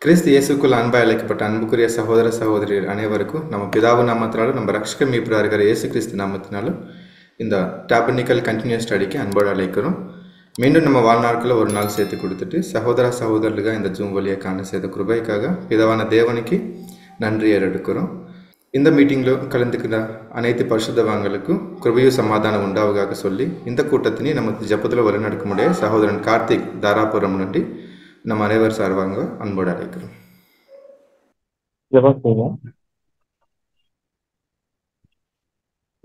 கிறிஸ்து இயேசுக்குள் அன்பாய் அழைக்கப்பட்ட அன்புக்குரிய சகோதர சகோதரிகள் அனைவருக்கும் நம்ம பிதாவு நாமத்தினாலும் நம்ம ரட்சக மீட்பராக இருக்கிற இயேசு கிறிஸ்து நாமத்தினாலும் இந்த டாபர்னிக்கல் கண்டினியூஸ் ஸ்டடிக்கு அன்போடு அழைக்கிறோம். மீண்டும் நம்ம வாழ்நாட்களில் ஒரு நாள் சேர்த்து கொடுத்துட்டு சகோதர சகோதரர்களுக்காக இந்த ஜூம் வழியை காண செய்த கிருபைக்காக பிதாவான தேவனுக்கு நன்றி ஏறெடுக்கிறோம். இந்த மீட்டிங்கில் கலந்துக்கிற அனைத்து பரிசுத்தவான்களுக்கும் கிருபையும் சமாதானம் உண்டாவதாக சொல்லி இந்த கூட்டத்தினை நமக்கு ஜப்பத்தில் வழிநடக்க முடிய சகோதரன் கார்த்திக் தாராபுரம் நன்றி நம்ம அனைவர் சார்பாங்க அன்போடு அழைக்கிறோம். ஜெபம் செய்வோம்.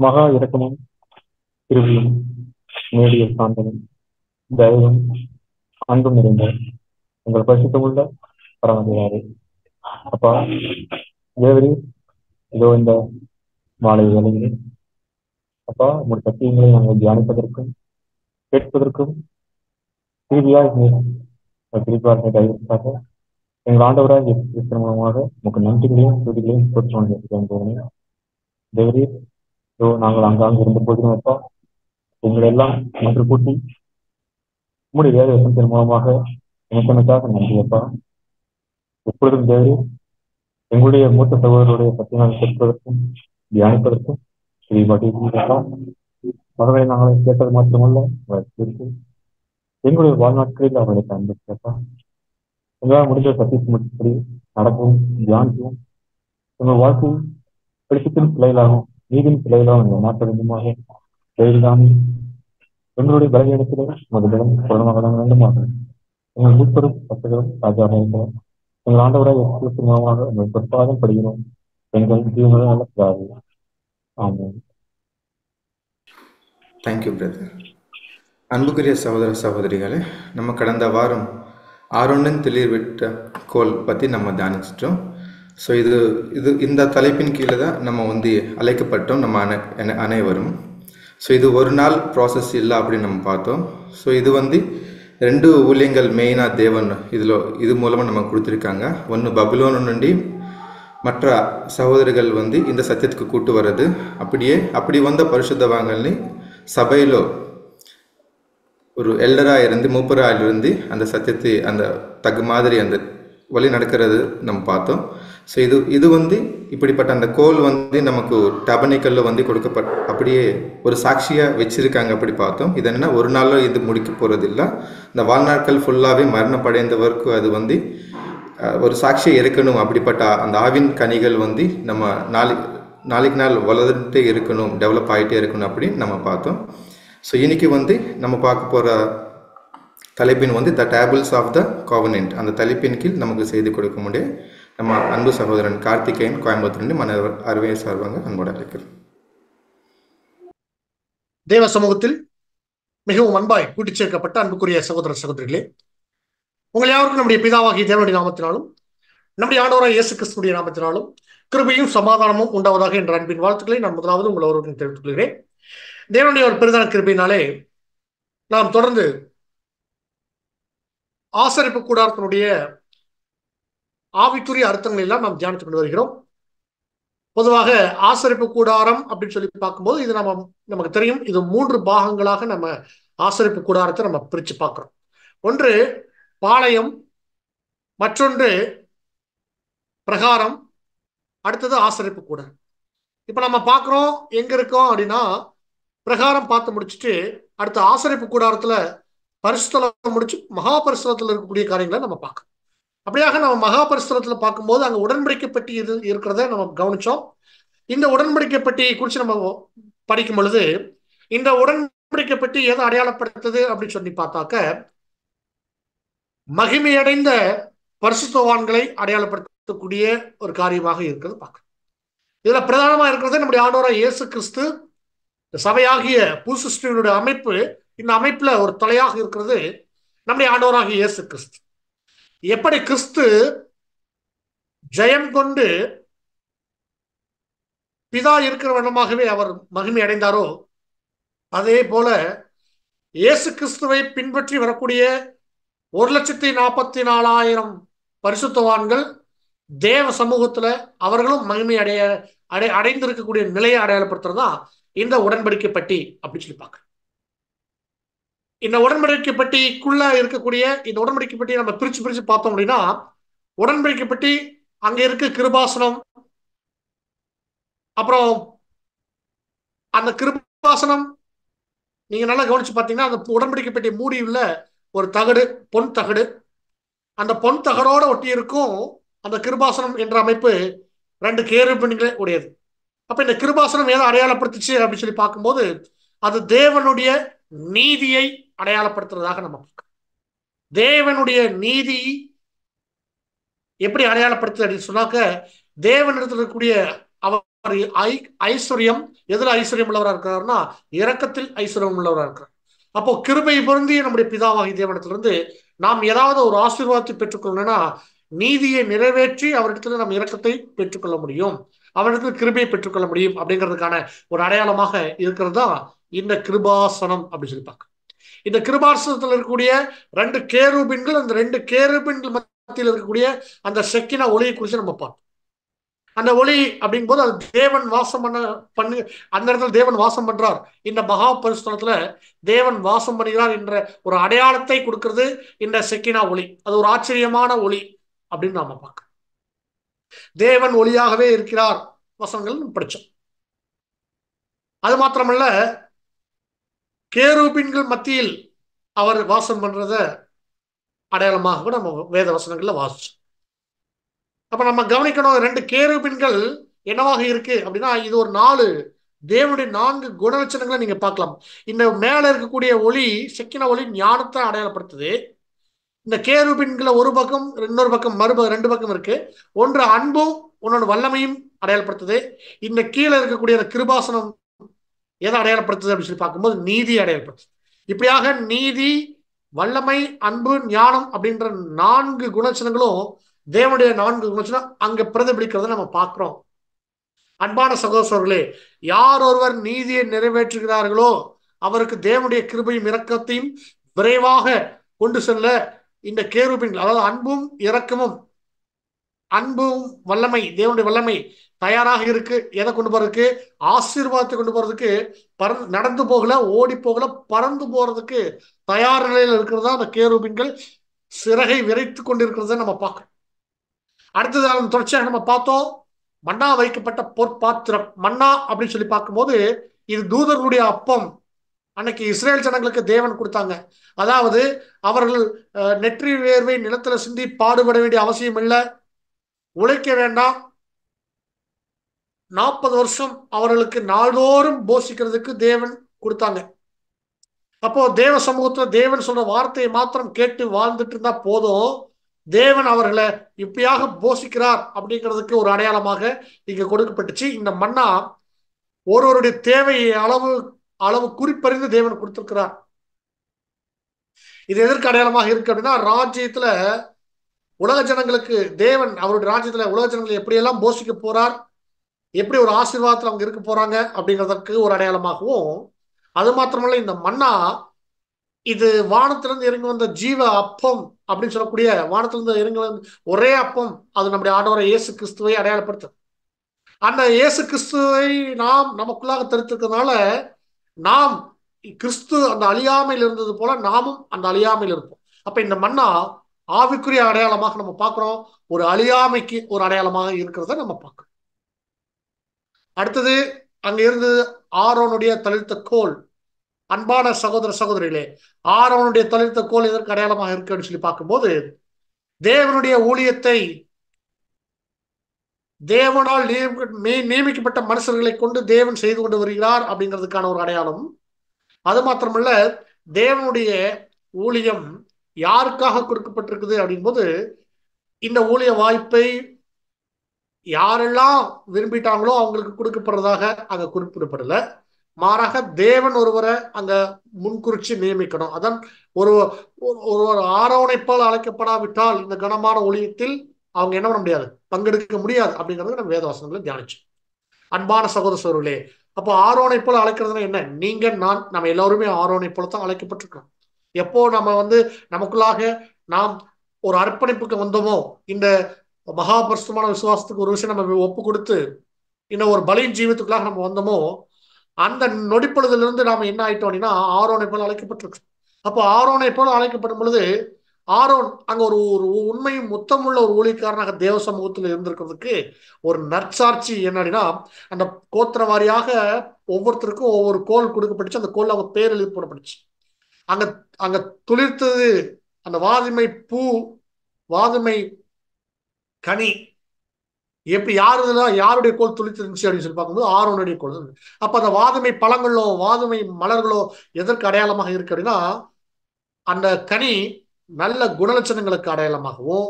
மகா இரக்கமும் கிருபையும் நேடிய சாந்தமும் தயவும் அன்பும் நிறைந்த உங்கள் பரிசுத்தமுள்ள பரமதேவாரே, அப்பா தேவரே, இதோ இந்த மாலை வேளையிலே அப்பா உங்கள் சத்தியங்களை நாங்கள் தியானிப்பதற்கும் கேட்பதற்கும் கிருபையாய் குறிப்பாக கைவிட்டாக எங்கள் ஆண்டவராக இயேசு மூலமாக உங்களுக்கு நன்றிகளையும் துதிகளையும் போட்டு கொண்டிருக்கிறோம். தேவரே, இதோ நாங்கள் அங்காங்கு இருந்த போதிலும் அப்பா எங்களை எல்லாம் ஒன்று கூட்டி உங்களுடைய வேத வசனத்தின் மூலமாக இணைத்தமைக்காக நன்றி அப்பா. எப்பொழுதும் தேவரே, எங்களுடைய மூத்த சகோதரருடைய சத்தியமாக கேட்பதற்கும் தியானிப்பதற்கும் மதங்களை நாங்கள் கேட்டது மாத்திரமல்ல எங்களுடைய வாழ்நாட்களில் அவர்களை பயன்படுத்தப்பா. எங்களால் முடிஞ்ச சத்தியப்படி நடக்கவும் தியானிக்கவும் எங்கள் வாழ்க்கையும் வெளிச்சத்தின் பிள்ளைகளாகவும் நீதியின் பிள்ளைகளாகவும் எங்கள் மாற்ற வேண்டுமாக செய்தாமே. எங்களுடைய பலவீனத்திலே நமது பலம் பூரணமாக வேண்டுமாக எங்கள் மூப்பரும் பக்தர்களும் ராஜாவாக இருக்கிறோம். எங்கள் ஆண்டவராக எக்ஸ்பிரஸ் மூலமாக எங்கள் பொற்பாதம் படுகிறோம். எங்கள் ஜீவன நல்ல பிதாவே, ஆமென். Thank you brother. அன்புக்குரிய சகோதர சகோதரிகளே, நம்ம கடந்த வாரம் ஆரோனின் தெளிவிட்ட கோல் பற்றி நம்ம தியானிச்சிட்டோம். ஸோ இந்த தலைப்பின் கீழே தான் நம்ம அழைக்கப்பட்டோம் நம்ம அனைவரும். ஸோ இது ஒரு நாள் ப்ராசஸ் இல்லை அப்படின்னு நம்ம பார்த்தோம். ஸோ இது 2 ஊழியங்கள் மெயினாக தேவன் இது மூலமாக நம்ம கொடுத்துருக்காங்க. ஒன்று பபிலோன் நண்டி மற்ற சகோதரர்கள் இந்த சத்தியத்துக்கு கூட்டு வர்றது, அப்படி வந்த பரிசுத்தவான்கள் சபையில் ஒரு எல்டராக இருந்து மூப்பராக இருந்து அந்த சத்தியத்தை அந்த தகு மாதிரி அந்த வழி நடக்கிறது நம்ம பார்த்தோம். ஸோ இது இப்படிப்பட்ட அந்த கோல் நமக்கு டாபர்னிக்கல்ல கொடுக்கப்பட்ட அப்படியே ஒரு சாட்சியாக வச்சிருக்காங்க. அப்படி பார்த்தோம். இது என்னன்னா ஒரு நாளில் இது முடிக்க போகிறது இல்லை. இந்த வாழ்நாட்கள் ஃபுல்லாகவே மரணப்படைந்தவருக்கு அது ஒரு சாட்சியை இருக்கணும். அப்படிப்பட்ட அந்த ஆவின் கனிகள் நம்ம நாளைக்கு நாள் வளர்ந்துட்டே இருக்கணும், டெவலப் ஆகிட்டே இருக்கணும் அப்படின்னு நம்ம பார்த்தோம். ஸோ இன்னைக்கு நம்ம பார்க்க போகிற தலைப்பின் the tables of the covenant. அந்த தலைப்பின் கீழ் நமக்கு செய்து கொடுக்க முடிய நம்ம அன்பு சகோதரன் கார்த்திகேயன் கோயம்புத்தூர் மன அறுவை சார்பாங்க அன்போடு அழைக்கிறோம். தேவ சமூகத்தில் மிகவும் அன்பாய் கூட்டிச் சேர்க்கப்பட்ட அன்புக்குரிய சகோதர சகோதரிகளே, உங்கள் யாருக்கும் நம்முடைய பிதாவாகிய தேவனுடைய நாமத்தினாலும் நம்முடைய ஆண்டவராகிய இயேசு கிறிஸ்துவின் நாமத்தினாலும் கிருபையும் சமாதானமும் உண்டாவதாக என்ற அன்பின் வாழ்த்துக்களை நான் முதலாவது உங்கள் ஒருவருடன் தெரிவித்துக் கொள்கிறேன். தேவனுடைய ஒரு பெரிதான கிருபையினாலே நாம் தொடர்ந்து ஆசரிப்பு கூடாரத்தினுடைய ஆவிக்குரிய அர்த்தங்கள் எல்லாம் நாம் தியானித்துக் கொண்டு வருகிறோம். பொதுவாக ஆசரிப்பு கூடாரம் அப்படின்னு சொல்லி பார்க்கும்போது இது நமக்கு தெரியும், இது 3 பாகங்களாக நம்ம ஆசரிப்பு கூடாரத்தை நம்ம பிரித்து பார்க்கிறோம். ஒன்று பாளையம், மற்றொன்று பிரகாரம், அடுத்தது ஆசரிப்பு கூடாரம். இப்ப நம்ம பார்க்கிறோம் எங்க இருக்கோம் அப்படின்னா, பிரகாரம் பார்த்து முடிச்சுட்டு அடுத்த ஆசரிப்பு கூடாரத்துல பரிசுத்தலம் முடிச்சு மகா பரிசுத்தலத்துல இருக்கக்கூடிய காரியங்களை நம்ம பார்க்கணும். அப்படியாக நம்ம மகா பரிசுத்தலத்துல பார்க்கும்போது அங்க உடன்படிக்கை பெட்டி இருக்கிறத நம்ம கவனிச்சோம். இந்த உடன்படிக்கை பெட்டியை குறித்து நம்ம படிக்கும் பொழுது இந்த உடன்படிக்கை பெட்டி எதை அடையாளப்படுத்துது அப்படின்னு சொல்லி பார்த்தாக்க மகிமையடைந்த பரிசுத்தவான்களை அடையாளப்படுத்தக்கூடிய ஒரு காரியமாக இருக்கிறது பார்க்கணும். இதுல பிரதானமா இருக்கிறது நம்முடைய ஆண்டவராகிய இயேசு கிறிஸ்து. சபையாகிய புது சிருஷ்டியினுடைய அமைப்பு, இந்த அமைப்புல ஒரு தலையாக இருக்கிறது நம்முடைய ஆண்டவராகிய இயேசு கிறிஸ்து. எப்படி கிறிஸ்து ஜெயம் கொண்டு பிதா இருக்கிற வண்ணமாகவே அவர் மகிமை அடைந்தாரோ, அதே போல இயேசு கிறிஸ்துவை பின்பற்றி வரக்கூடிய 1,44,000 பரிசுத்தவான்கள் தேவ சமூகத்துல அவர்களும் மகிமை அடைந்திருக்கக்கூடிய நிலையை அடையாளப்படுத்துறதுதான் இந்த உடன்படிக்கை பட்டி அப்படின்னு சொல்லி பார்க்க. இந்த உடன்படிக்கை பட்டிக்குள்ள இருக்கக்கூடிய இந்த உடன்படிக்கை பட்டியை நம்ம பிரிச்சு பார்த்தோம் அப்படின்னா உடன்படிக்கை பெட்டி, அங்க இருக்க கிருபாசனம், அப்புறம் அந்த கிருபாசனம் நீங்க நல்லா கவனிச்சு பாத்தீங்கன்னா அந்த உடன்படிக்கை பெட்டி மூடியுள்ள ஒரு தகடு, பொன் தகடு. அந்த பொன் தகடோட ஒட்டி இருக்கும் அந்த கிருபாசனம் என்ற அமைப்பு 2 கேருபீன்களே உடையது. அப்ப இந்த கிருபாசனம் எதை அடையாளப்படுத்துச்சு அப்படின்னு சொல்லி பார்க்கும்போது அது தேவனுடைய நீதியை அடையாளப்படுத்துறதாக நம்ம பார்க்கிறோம். தேவனுடைய நீதி எப்படி அடையாளப்படுத்துது அப்படின்னு சொன்னாக்க, தேவனிடத்தில் இருக்கக்கூடிய அவர் ஐஸ்வர்யம், எதுல ஐஸ்வர்யம் உள்ளவராக இருக்கிறார்னா இரக்கத்தில் ஐஸ்வர்யம் உள்ளவராக இருக்கிறார். அப்போ கிருபை பொருந்திய நம்முடைய பிதாவாகிய தேவனிடத்திலிருந்து நாம் ஏதாவது ஒரு ஆசீர்வாதத்தை பெற்றுக்கொள்ளணும்னா நீதியை நிறைவேற்றி அவரிடத்துல நம்ம இரக்கத்தை பெற்றுக்கொள்ள முடியும், அவரிடத்துல கிருபையை பெற்றுக்கொள்ள முடியும். அப்படிங்கிறதுக்கான ஒரு அடையாளமாக இருக்கிறது தான் இந்த கிருபாசனம் அப்படின்னு சொல்லி பார்க்க. இந்த கிருபாசனத்தில் இருக்கக்கூடிய 2 கேருபீன்கள், அந்த 2 கேருபீன்கள் மத்தியில் இருக்கக்கூடிய அந்த செக்கினா ஒளியை குறித்து நம்ம பார்ப்போம். அந்த ஒளி அப்படிங்கும் போது அது தேவன் வாசம் பண்ணு அந்த இடத்துல தேவன் வாசம் பண்றார். இந்த மகா பரிசுத்தலத்துல தேவன் வாசம் பண்ணுகிறார் என்ற ஒரு அடையாளத்தை கொடுக்கிறது இந்த செக்கினா ஒளி. அது ஒரு ஆச்சரியமான ஒளி அப்படின்னு நாம பார்க்க. தேவன் ஒளியாகவே இருக்கிறார் வசனங்கள் படிச்சோம். அது மாத்திரமல்ல, கேருபீன்கள் மத்தியில் அவர் வாசம் பண்றத அடையாளமாக கூட நம்ம வேத வசனங்கள்ல வாசிச்சோம். அப்ப நம்ம கவனிக்கணும், 2 கேருபீன்கள் என்னவாக இருக்கு அப்படின்னா இது ஒரு 4 தேவனுடைய 4 குணலட்சணங்களை நீங்க பார்க்கலாம். இந்த மேல இருக்கக்கூடிய ஒளி, செக்கின ஒளி ஞானத்தை அடையாளப்படுத்துது. இந்த கேருபீன்களை ஒரு பக்கம் இன்னொரு பக்கம் 2 பக்கம் இருக்கு. ஒன்று அன்பும் உன்னோட வல்லமையும் அடையாளப்படுத்துது. இந்த கீழே இருக்கக்கூடிய அந்த கிருபாசனம் எதை அடையாளப்படுத்துது அப்படின்னு சொல்லி பார்க்கும்போது நீதி அடையாளப்படுத்துது. இப்படியாக நீதி, வல்லமை, அன்பு, ஞானம் அப்படின்ற 4 குணலட்சணங்களும் தேவனுடைய 4 குணலட்சணம் அங்க பிரதிபலிக்கிறத நம்ம பார்க்கிறோம். அன்பான சகோதரர்களே, யார் ஒருவர் நீதியை நிறைவேற்றுகிறார்களோ அவருக்கு தேவனுடைய கிருபையும் இரக்கத்தையும் விரைவாக கொண்டு செல்ல இந்த கேருபீன்கள், அதாவது அன்பும் இரக்கமும், அன்பும் வல்லமை, தேவனுடைய வல்லமை தயாராக இருக்கு. எதை கொண்டு போறதுக்கு? ஆசீர்வாதத்தை கொண்டு போறதுக்கு. நடந்து போகல, ஓடி போகல, பறந்து போறதுக்கு தயார் நிலையில் இருக்கிறதா அந்த கேருபீன்கள் சிறகை விரைத்து கொண்டிருக்கிறத நம்ம பார்க்கிறோம். அடுத்தது தொடர்ச்சியாக நம்ம பார்த்தோம், மன்னா வைக்கப்பட்ட பொற்பாத்திரம். மன்னா அப்படின்னு சொல்லி பார்க்கும்போது இது தூதர்களுடைய அப்பம். அன்னைக்கு இஸ்ரேல் ஜனங்களுக்கு தேவன் கொடுத்தாங்க. அதாவது அவர்கள் நெற்றி வேர்வை நிலத்துல சிந்தி பாடுபட வேண்டிய அவசியம் இல்லை, உழைக்க வேண்டாம். 40 வருஷம் அவர்களுக்கு நாள்தோறும் போஷிக்கிறதுக்கு தேவன் கொடுத்தாங்க. அப்போ தேவ சமூகத்துல தேவன் சொல்ற வார்த்தையை மாத்திரம் கேட்டு வாழ்ந்துட்டு இருந்தா போதும், தேவன் அவர்களை இப்படியாக போஷிக்கிறார் அப்படிங்கிறதுக்கு ஒரு அடையாளமாக இங்க கொடுக்கப்பட்டுச்சு. இந்த மன்னா ஒருவருடைய தேவையை அளவு குறிப்பறிந்து தேவன் கொடுத்திருக்கிறார். இது எதற்கு அடையாளமாக இருக்கு அப்படின்னா, ராஜ்யத்துல உலக ஜனங்களுக்கு தேவன் அவருடைய ராஜ்யத்துல உலக ஜனங்களை எப்படியெல்லாம் போஷிக்க போறார், எப்படி ஒரு ஆசீர்வாதத்தில் அவங்க இருக்க போறாங்க அப்படிங்கிறதுக்கு ஒரு அடையாளமாகவும், அது மாத்திரமல்ல இந்த மன்னா இது வானத்திலிருந்து இறங்கி வந்த ஜீவ அப்பம் அப்படின்னு சொல்லக்கூடிய, வானத்திலிருந்து இறங்கி வந்த ஒரே அப்பம், அது நம்முடைய ஆண்டவரை இயேசு கிறிஸ்துவை அடையாளப்படுத்தும். அந்த இயேசு கிறிஸ்துவை நாம் நமக்குள்ளாக தெரிவித்திருக்கிறதுனால நாம் கிறிஸ்து அந்த அழியாமையில் இருந்தது போல நாமும் அந்த அழியாமையில் இருப்போம். அப்ப இந்த மன்னா ஆவிக்குரிய அடையாளமாக நம்ம பார்க்கிறோம், ஒரு அழியாமைக்கு ஒரு அடையாளமாக இருக்கிறத நம்ம பார்க்கிறோம். அடுத்தது அங்க இருந்து ஆரோனுடைய தளிர்த்த கோல். அன்பான சகோதர சகோதரிகளே, ஆரோனுடைய தளிர்த்த கோல் எதற்கு அடையாளமாக இருக்கு அப்படின்னு சொல்லி பார்க்கும்போது, தேவனுடைய ஊழியத்தை தேவனால் நியமிக்கப்பட்ட மனுஷர்களை கொண்டு தேவன் செய்து கொண்டு வருகிறார் அப்படிங்கிறதுக்கான ஒரு அடையாளம். அது மாத்திரமல்ல, தேவனுடைய ஊழியம் யாருக்காக கொடுக்கப்பட்டிருக்குது அப்படின்போது, இந்த ஊழிய வாய்ப்பை யாரெல்லாம் விரும்பிட்டாங்களோ அவங்களுக்கு கொடுக்கப்படுறதாக அங்க குறிப்பிடப்படல. மாறாக தேவன் ஒருவரை அங்க முன்குறிச்சு நியமிக்கணும். அதான் ஒரு ஆரோனைப்பால் அழைக்கப்படாவிட்டால் இந்த கனமான ஊழியத்தில் அவங்க என்ன பண்ண முடியாது, பங்கெடுக்க முடியாது அப்படிங்கிறது நம்ம வேதவசனங்களை தியானிச்சோம். அன்பான சகோதரர்களே, அப்போ ஆரோனை போல அழைக்கிறதுனா என்ன? நீங்க நான் நம்ம எல்லாருமே ஆரோனை போல தான் அழைக்கப்பட்டிருக்கோம். எப்போ நம்ம நமக்குள்ளாக நாம் ஒரு அர்ப்பணிப்புக்கு வந்தோமோ, இந்த மகாபரிசுத்தமான விசுவாசத்துக்கு ஒரு விஷயம் நம்ம ஒப்பு கொடுத்து இன்னும் ஒரு பலியின் ஜீவத்துக்குள்ளாக நம்ம வந்தோமோ, அந்த நொடிப்பொழுதுல இருந்து நாம என்ன ஆயிட்டோம் அப்படின்னா ஆரோனை போல அழைக்கப்பட்டிருக்கோம். அப்போ ஆரோனை போல அழைக்கப்படும் பொழுது ஆரோன் அங்க ஒரு ஒரு உண்மையும் முத்தமுள்ள ஒரு ஊழியக்காரனாக தேவ சமூகத்தில் இருந்திருக்கிறதுக்கு ஒரு நற்சாட்சி என்ன அப்படின்னா, அந்த கோத்திர வாரியாக ஒவ்வொருத்தருக்கும் ஒவ்வொரு கோல் கொடுக்கப்பட்டுச்சு. அந்த கோல் அவங்க பேர் எழுதி போடப்பட்டுச்சு. அங்க அங்க துளிர்த்தது அந்த வாதுமை பூ, வாதுமை கனி. எப்படி யாருடைய கோல் துளித்திருந்துச்சு அப்படின்னு சொல்லி பார்க்கும்போது ஆரோனுடைய கோல். அப்ப அந்த வாதுமை பழங்களோ வாதுமை மலர்களோ எதற்கு அடையாளமாக இருக்கு அப்படின்னா, அந்த கனி நல்ல குணலட்சணங்களுக்கு அடையாளமாகவும்,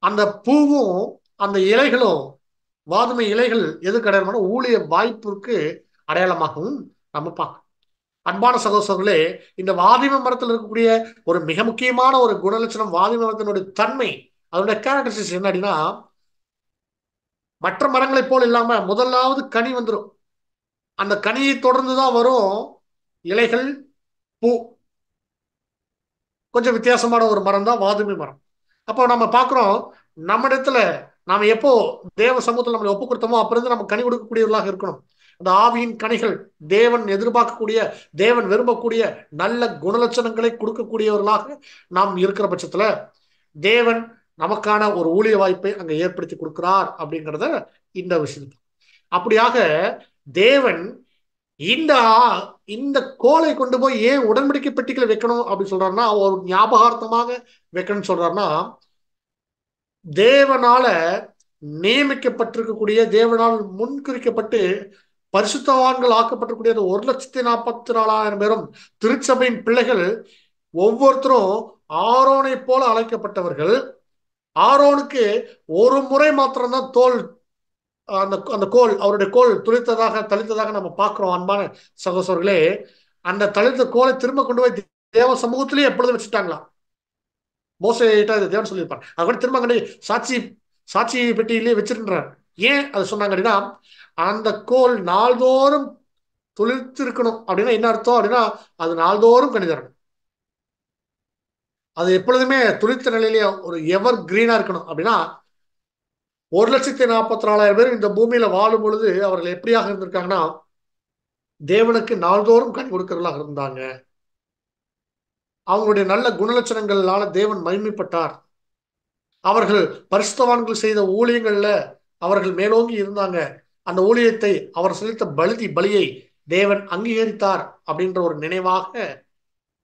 அந்த பூவும் அந்த இலைகளும் வாதுமை இலைகள் எதுக்கு அடையாளமான ஊழிய வாய்ப்பிற்கு அடையாளமாகவும் நம்ம பார்க்கணும். அன்பான சகோதரர்களே, இந்த வாதிம மரத்தில் இருக்கக்கூடிய ஒரு மிக முக்கியமான ஒரு குணலட்சணம், வாதிம மரத்தினுடைய தன்மை, அதனுடைய கேரக்டரிஸ்டிக்ஸ் என்ன அப்படின்னா, மற்ற மரங்களை போல் இல்லாம முதலாவது கனி வந்துடும். அந்த கனியை தொடர்ந்துதான் வரும் இலைகள், பூ. கொஞ்சம் வித்தியாசமான ஒரு மரம் தான் வாதுமை மரம். அப்போ நம்ம பார்க்கிறோம், நம்ம இடத்துல நாம எப்போ தேவ சமூகத்தில் நம்மளை ஒப்பு கொடுத்தோமோ அப்ப இருந்து நம்ம கனி கொடுக்கக்கூடியவர்களாக இருக்கணும். அந்த ஆவியின் கனிகள், தேவன் எதிர்பார்க்கக்கூடிய, தேவன் விரும்பக்கூடிய நல்ல குணலட்சணங்களை கொடுக்கக்கூடியவர்களாக நாம் இருக்கிற பட்சத்துல தேவன் நமக்கான ஒரு ஊழிய வாய்ப்பை அங்க ஏற்படுத்தி கொடுக்கிறார் அப்படிங்கிறத இந்த விஷயம். அப்படியாக தேவன் இந்த இந்த கோலை கொண்டு போய் ஏன் உடன்படிக்கை பெட்டிகளை வைக்கணும் அப்படின்னு சொல்றாருன்னா, ஒரு ஞாபகார்த்தமாக வைக்கணும்னு சொல்றாருன்னா, தேவனால நியமிக்கப்பட்டிருக்கக்கூடிய, தேவனால் முன்குறிக்கப்பட்டு பரிசுத்தவான்கள் ஆக்கப்பட்டிருக்கூடிய 1,44,000 பேரும் திருச்சபையின் பிள்ளைகள் ஒவ்வொருத்தரும் ஆரோனை போல அழைக்கப்பட்டவர்கள். ஆரோனுக்கு ஒரு முறை மாத்திரம்தான் தோல், அந்த கோல், அவருடைய கோல் தளித்ததாக நம்ம பார்க்கிறோம். அன்பான சகோதரர்களே, அந்த தளித்த கோலை திரும்ப கொண்டு போய் தேவ சமூகத்திலேயே எப்பொழுது வச்சுட்டாங்களா? மோசேட்ட தேவன் சொல்லியிருப்பார். அது கூட திரும்ப கொண்டு சாட்சி பெட்டியிலேயே வச்சிருக்கிறார். ஏன் அது சொன்னாங்க அப்படின்னா, அந்த கோல் நாள்தோறும் துளிர்த்து இருக்கணும். அப்படின்னா என்ன அர்த்தம் அப்படின்னா, அது நாள்தோறும் கனி தரணும். அது எப்பொழுதுமே துளிர்த்த நிலையிலேயே ஒரு எவர் கிரீனா இருக்கணும். அப்படின்னா 1,44,000 பேர் இந்த பூமியில வாழும் பொழுது அவர்கள் எப்படியாக இருந்திருக்காங்கன்னா, தேவனுக்கு நாள்தோறும் கனி கொடுக்கிறவர்களாக இருந்தாங்க. அவங்களுடைய நல்ல குணலட்சணங்களால தேவன் மகிமைப்பட்டார். அவர்கள் பரிசுத்தவான்கள் செய்த ஊழியங்கள்ல அவர்கள் மேலோங்கி இருந்தாங்க. அந்த ஊழியத்தை அவர் செலுத்த பலியை தேவன் அங்கீகரித்தார் அப்படின்ற ஒரு நினைவாக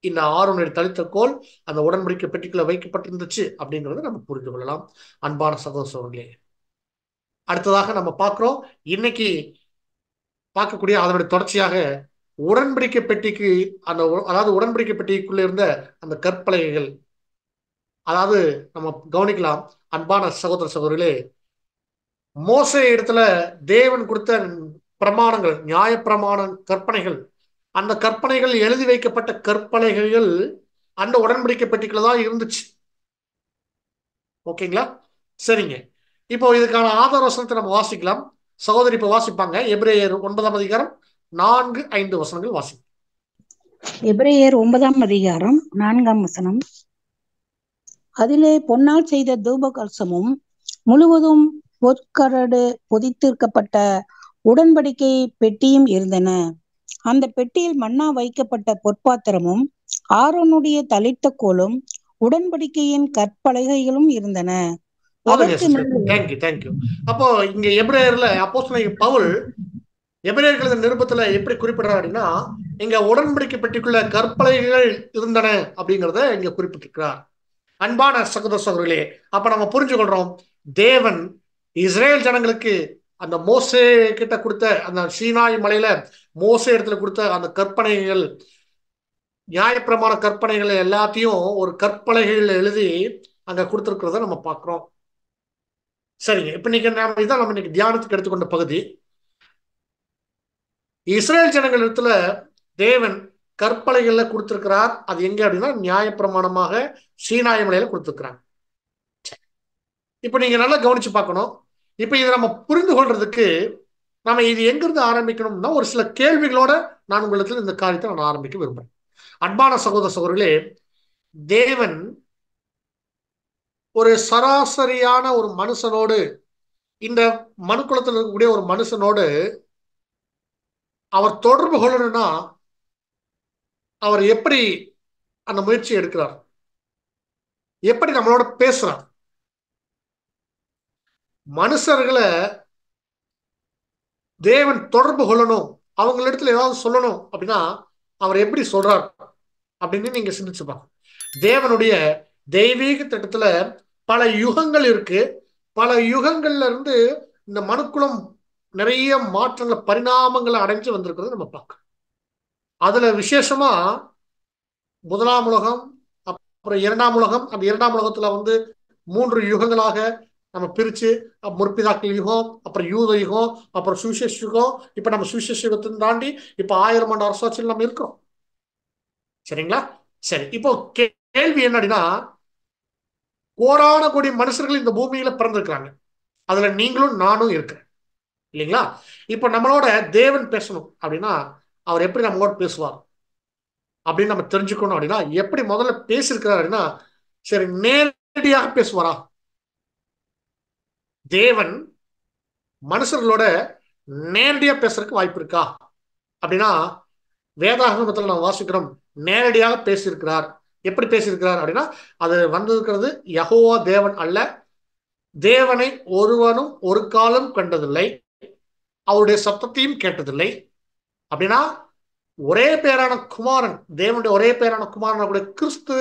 இந்த ஆரோனுடைய தளித்த கோல் அந்த உடன்படிக்கை பெட்டிக்குள்ள வைக்கப்பட்டிருந்துச்சு அப்படிங்கறத நம்ம புரிந்து கொள்ளலாம். அன்பான சகோதரர்களே, அடுத்ததாக நம்ம பார்க்கிறோம், இன்னைக்கு பார்க்கக்கூடிய அதனுடைய தொடர்ச்சியாக உடன்படிக்கை பெட்டிக்கு அதாவது உடன்படிக்கை பெட்டிக்குள்ள இருந்த அந்த கற்பலகைகள், அதாவது நம்ம கவனிக்கலாம். அன்பான சகோதர சகோதரிகளே, மோசே இடத்துல தேவன் கொடுத்த பிரமாணங்கள், நியாய பிரமாண கற்பனைகள், அந்த கற்பனைகள் எழுதி வைக்கப்பட்ட கற்பனைகள் அந்த உடன்படிக்கை பெட்டிக்குள்ள தான் இருந்துச்சு. ஓகேங்களா? சரிங்க. இப்போ இதுக்கான ஆதார வசனத்தை நம்ம வாசிக்கலாம். சகோதரி இப்ப வாசிப்பாங்க. எபிரேயர் 9ஆம் அதிகாரம் 4-5 வசனங்கள் வாசி. எபிரேயர் 9ஆம் அதிகாரம் 4ஆம் வசனம். அதிலே பொன்னால் செய்த தூப கலசமும் முழுவதும் பொற்கரடு பொதித்திருக்கப்பட்ட உடன்படிக்கை பெட்டியும் இருந்தன. அந்த பெட்டியில் மன்னா வைக்கப்பட்ட பொற்பாத்திரமும் ஆரோனுடைய தளித்த கோலும் உடன்படிக்கையின் கற்பலகைகளும் இருந்தன. அப்போ இங்க எபிரேயர்ல அப்போஸ்தலன் பவுல் எபிரேயர்கள் நிருபத்துல எப்படி குறிப்பிடுறாரு அப்படின்னா, இங்க உடன்படிக்கை பெட்டிக்குள்ள கற்பலகைகள் இருந்தன அப்படிங்கிறத இங்க குறிப்பிட்டிருக்கிறார். அன்பான சகோதர சகோதரிகளே, அப்ப நம்ம புரிஞ்சுக்கொள்றோம், தேவன் இஸ்ரேல் ஜனங்களுக்கு அந்த மோசே கிட்ட கொடுத்த அந்த சீனாய் மலையில மோசே இடத்துல கொடுத்த அந்த கற்பனைகள், நியாயப்பிரமாண கற்பனைகள் எல்லாத்தையும் ஒரு கற்பலகைகள் எழுதி அங்க கொடுத்திருக்கிறத நம்ம பார்க்கிறோம். சரிங்க. இப்ப இதான் நம்ம இன்னைக்கு தியானத்துக்கு எடுத்துக்கொண்ட பகுதி. இஸ்ரேல் ஜனங்கள் இடத்துல தேவன் கற்பலைகள்ல கொடுத்திருக்கிறார். அது எங்க அப்படின்னா நியாயப்பிரமாணமாக சீனாய் மலையில கொடுத்திருக்கிறாங்க. இப்ப நீங்க நல்லா கவனிச்சு பார்க்கணும். இப்ப இதை நம்ம புரிந்து கொள்றதுக்கு நம்ம இது எங்கிருந்து ஆரம்பிக்கணும்னா, ஒரு சில கேள்விகளோட நான் உங்களுக்கு இந்த காரியத்தை நான் ஆரம்பிக்க விரும்புறேன். அன்பான சகோதர சகோதரிகளே, தேவன் ஒரு சராசரியான ஒரு மனுஷனோடு, இந்த மனுக்குலத்தில் இருக்கக்கூடிய ஒரு மனுஷனோடு அவர் தொடர்பு கொள்ளணும்னா அவர் எப்படி அந்த முயற்சி எடுக்கிறார்? எப்படி நம்மளோட பேசுறார். மனுஷர்களை தேவன் தொடர்பு கொள்ளணும், அவங்களிடத்துல ஏதாவது சொல்லணும் அப்படின்னா அவர் எப்படி சொல்றார் அப்படின்னு நீங்க சிந்திச்சு பாருங்க. தேவனுடைய தெய்வீக திட்டத்துல பல யுகங்கள் இருக்கு. பல யுகங்கள்ல இருந்து இந்த மனுக்குலம் நிறைய மாற்றங்கள் பரிணாமங்களை அடைஞ்சு வந்திருக்கிறது நம்ம பார்க்க. அதுல விசேஷமா முதலாம் உலகம், அப்புறம் இரண்டாம் உலகம். அந்த இரண்டாம் உலகத்துல 3 யுகங்களாக நம்ம பிரிச்சு, முற்பிதாக்கள் யுகம், அப்புறம் யூத யுகம், அப்புறம் சுவிசேஷ யுகம். இப்ப நம்ம சுவிசேஷ யுகத்தை தாண்டி இப்ப 1000 ஆண்டு அரசாட்சியில் நம்ம இருக்கிறோம். சரிங்களா? சரி, இப்போ கேள்வி என்ன அப்படின்னா, கோடான கோடி மனுஷர்கள் இந்த பூமியில பிறந்திருக்கிறாங்க. அதுல நீங்களும் நானும் இருக்கிறேன் இல்லைங்களா? இப்ப நம்மளோட தேவன் பேசணும் அப்படின்னா அவர் எப்படி நம்மளோட பேசுவார் அப்படின்னு நம்ம தெரிஞ்சுக்கணும். அப்படின்னா எப்படி முதல்ல பேசியிருக்கிறார் அப்படின்னா, சரி நேரடியாக பேசுவாரா? தேவன் மனுஷர்களோட நேரடியா பேசுறதுக்கு வாய்ப்பு இருக்கா அப்படின்னா, வேதாகமத்தில் நாம் வாசிக்கிறோம் நேரடியாக பேசியிருக்கிறார். எப்படி பேசியிருக்கிறார் அப்படின்னா, அது வந்திருக்கிறது யெகோவா தேவன் அல்ல, தேவனை ஒருவனும் ஒரு காலம் கண்டதில்லை, அவருடைய சத்தத்தையும் கேட்டதில்லை. அப்படின்னா ஒரே பேரான குமாரன், தேவனுடைய ஒரே பேரான குமாரன் அவருடைய கிறிஸ்து,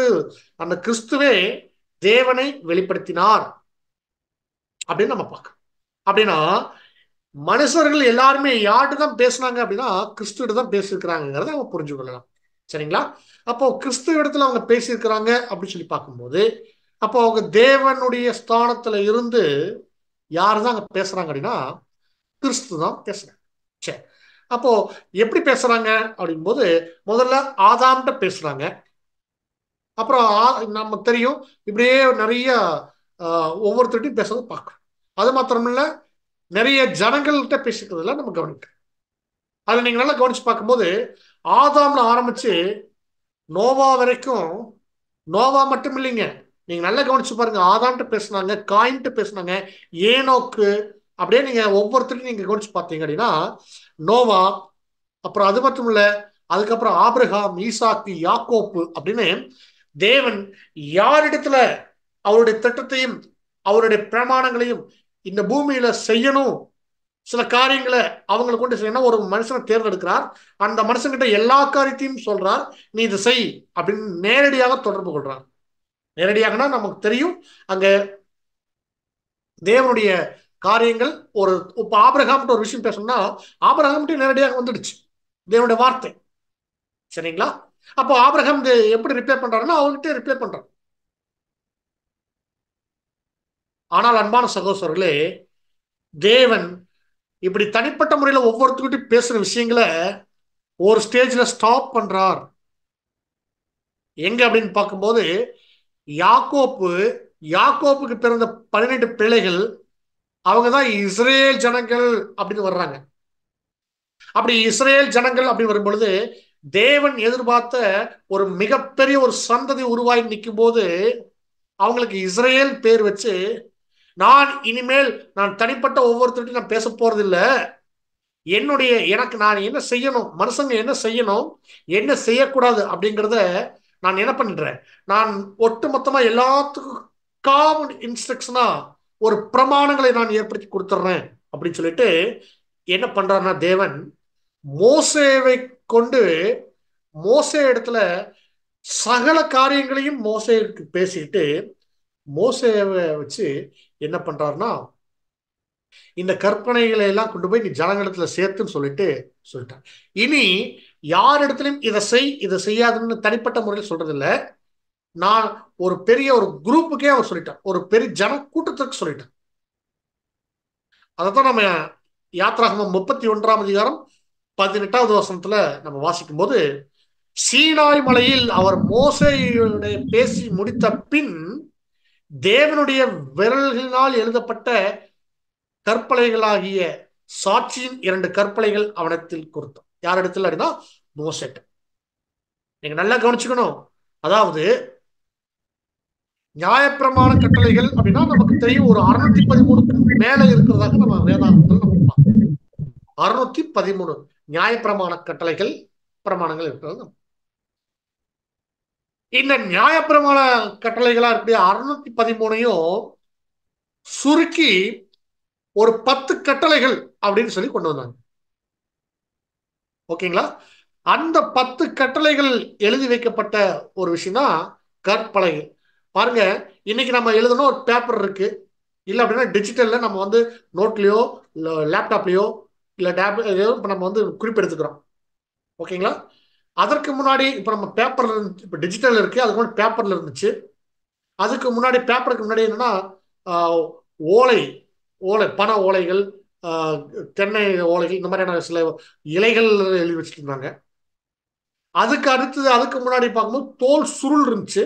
அந்த கிறிஸ்துவே தேவனை வெளிப்படுத்தினார் அப்படின்னு நம்ம பார்க்க. அப்படின்னா மனுஷர்கள் எல்லாருமே யார்கிட்ட தான் பேசினாங்க அப்படின்னா கிறிஸ்துவிட தான் பேசியிருக்கிறாங்கிறத அவங்க புரிஞ்சு கொள்ளலாம். சரிங்களா? அப்போ கிறிஸ்துவ இடத்துல அவங்க பேசியிருக்கிறாங்க அப்படின்னு சொல்லி பார்க்கும்போது, அப்போ அவங்க தேவனுடைய ஸ்தானத்துல இருந்து யாரு தான் அங்க பேசுறாங்க அப்படின்னா கிறிஸ்து தான் பேசுறாங்க. சரி, அப்போ எப்படி பேசுறாங்க அப்படிங்கும்போது முதல்ல ஆதாம்கிட்ட பேசுறாங்க. அப்புறம் நம்ம தெரியும் இப்படியே நிறைய ஒவ்வொருத்தருட்டையும் பேசுறதை பார்க்கணும். அது மாத்திரமில்ல, நிறைய ஜனங்கள்கிட்ட பேசிக்கிறதுல நம்ம கவனிக்கிறோம். அதுல நீங்க நல்லா கவனிச்சு பார்க்கும்போது ஆதாம்ல ஆரம்பிச்சு நோவா வரைக்கும், நோவா மட்டும் இல்லைங்க, நீங்க நல்லா கவனிச்சு பாருங்க. ஆதாம்கிட்ட பேசுனாங்க, காயின்ட்டு பேசுனாங்க, ஏனோக்கு, அப்படியே நீங்க ஒவ்வொருத்தரையும் நீங்க கவனிச்சு பார்த்தீங்க அப்படின்னா நோவா, அப்புறம் அது மட்டும் இல்ல, அதுக்கப்புறம் ஆபிரகாம், ஈசாக்கு, யாக்கோப்பு அப்படின்னு தேவன் யாரிடத்துல அவருடைய திட்டத்தையும் அவருடைய பிரமாணங்களையும் இந்த பூமியில செய்யணும், சில காரியங்களை அவங்களை கொண்டு செய்யணும், ஒரு மனுஷனை தேர்ந்தெடுக்கிறார். அந்த மனுஷன்கிட்ட எல்லா காரியத்தையும் சொல்றார், நீ இதை செய் அப்படின்னு நேரடியாக தொடர்பு கொள்றார். நேரடியாகனா நமக்கு தெரியும் அங்க தேவனுடைய காரியங்கள். ஒரு இப்ப ஆபிரகாம்கிட்ட ஒரு விஷயம் பேசணும்னா ஆபிரகாம்கிட்ட நேரடியாக வந்துடுச்சு தேவனுடைய வார்த்தை. சரிங்களா? அப்போ ஆபிரகாம் எப்படி ரிப்பேர் பண்றாருன்னா அவங்ககிட்ட ரிப்பேர் பண்றாரு. ஆனால் அன்பான சகோதரர்களே, தேவன் இப்படி தனிப்பட்ட முறையில ஒவ்வொருத்தருக்கிட்டையும் பேசுற விஷயங்களை ஒரு ஸ்டேஜ்ல ஸ்டாப் பண்றார். எங்க அப்படின்னு பார்க்கும்போது யாக்கோப்புக்கு பிறந்த 12 பிள்ளைகள், அவங்கதான் இஸ்ரேல் ஜனங்கள் அப்படின்னு வர்றாங்க. அப்படி இஸ்ரேல் ஜனங்கள் அப்படின்னு வரும் பொழுது தேவன் எதிர்பார்த்த ஒரு மிகப்பெரிய ஒரு சந்ததி உருவாகி நிற்கும் போது அவங்களுக்கு இஸ்ரேல் பேர் வச்சு, நான் தனிப்பட்ட ஒவ்வொருத்தருக்கும் நான் பேச போறது இல்லை, எனக்கு நான் என்ன செய்யணும், மனுஷங்க என்ன செய்யணும், என்ன செய்யக்கூடாது அப்படிங்கிறத நான் என்ன பண்றேன், நான் ஒட்டுமொத்தமா எல்லாத்துக்கும் காமன் இன்ஸ்ட்ரக்ஷனா ஒரு பிரமாணங்களை நான் ஏற்படுத்தி கொடுத்துட்றேன் அப்படின்னு சொல்லிட்டு என்ன பண்றாருன்னா தேவன் மோசேவை கொண்டு மோசே இடத்துல சகல காரியங்களையும் மோசேக்கு பேசிட்டு மோசேவை வச்சு என்ன பண்றாருன்னா இந்த கற்பனைகளை எல்லாம் கொண்டு போய் நீ ஜனங்களிடத்துல சேர்த்துன்னு சொல்லிட்டான். இனி யார் இடத்துலையும் இதை செய்யாதுன்னு தனிப்பட்ட முறையில் சொல்றது இல்லை, நான் ஒரு பெரிய ஒரு குரூப்புக்கே அவர் சொல்லிட்டான், ஒரு பெரிய ஜன கூட்டத்திற்கு சொல்லிட்டான். அதைத்தான் நம்ம யாத்ராகமம் 31ஆம் அதிகாரம் 18வது வசனத்துல நம்ம வாசிக்கும் போது, சீனாய் மலையில் அவர் மோசேயுடைய பேசி முடித்த பின் தேவனுடைய விரல்களினால் எழுதப்பட்ட கற்பலைகளாகிய சாட்சியின் 2 கற்பலைகள் அவனத்தில் கொடுத்தான். யார் இடத்துல அப்படின்னா மோசேட்ட. நீங்க நல்லா கவனிச்சுக்கணும். அதாவது நியாயப்பிரமாண கட்டளைகள் அப்படின்னா நமக்கு தெரியும் ஒரு 613 மேல இருக்கிறதாக நம்ம வேதாகமத்தில் நம்ம பார்க்கணும். 613 நியாயப்பிரமாண கட்டளைகள் பிரமாணங்கள் இருக்கிறது. இந்த நியாயப்பிரமாண கட்டளைகளா இருக்கக்கூடிய 613 சுருக்கி ஒரு 10 கட்டளைகள் அப்படின்னு சொல்லி கொண்டு வந்தாங்க. ஓகேங்களா? அந்த 10 கட்டளைகள் எழுதி வைக்கப்பட்ட ஒரு விஷயம் தான் கற்பலகை. பாருங்க, இன்னைக்கு நம்ம எழுதணும் ஒரு பேப்பர் இருக்கு, இல்லை அப்படின்னா டிஜிட்டல்ல நம்ம வந்து நோட்லயோ இல்லை லேப்டாப்லயோ இல்லை டேப்லயோ இப்போ நம்ம வந்து குறிப்பெடுத்துக்கிறோம். ஓகேங்களா? அதற்கு முன்னாடி இப்போ நம்ம பேப்பர்ல இருந்து, இப்போ டிஜிட்டல் இருக்கு, அதுக்கு முன்னாடி பேப்பர்ல இருந்துச்சு. அதுக்கு முன்னாடி பேப்பருக்கு முன்னாடி என்னன்னா ஓலை ஓலை பனை ஓலைகள், தென்னை ஓலைகள், இந்த மாதிரியான சில இலைகள் எழுதி வச்சுட்டு இருந்தாங்க. அதுக்கு அடுத்தது, அதுக்கு முன்னாடி பார்க்கும்போது தோல் சுருள் இருந்துச்சு.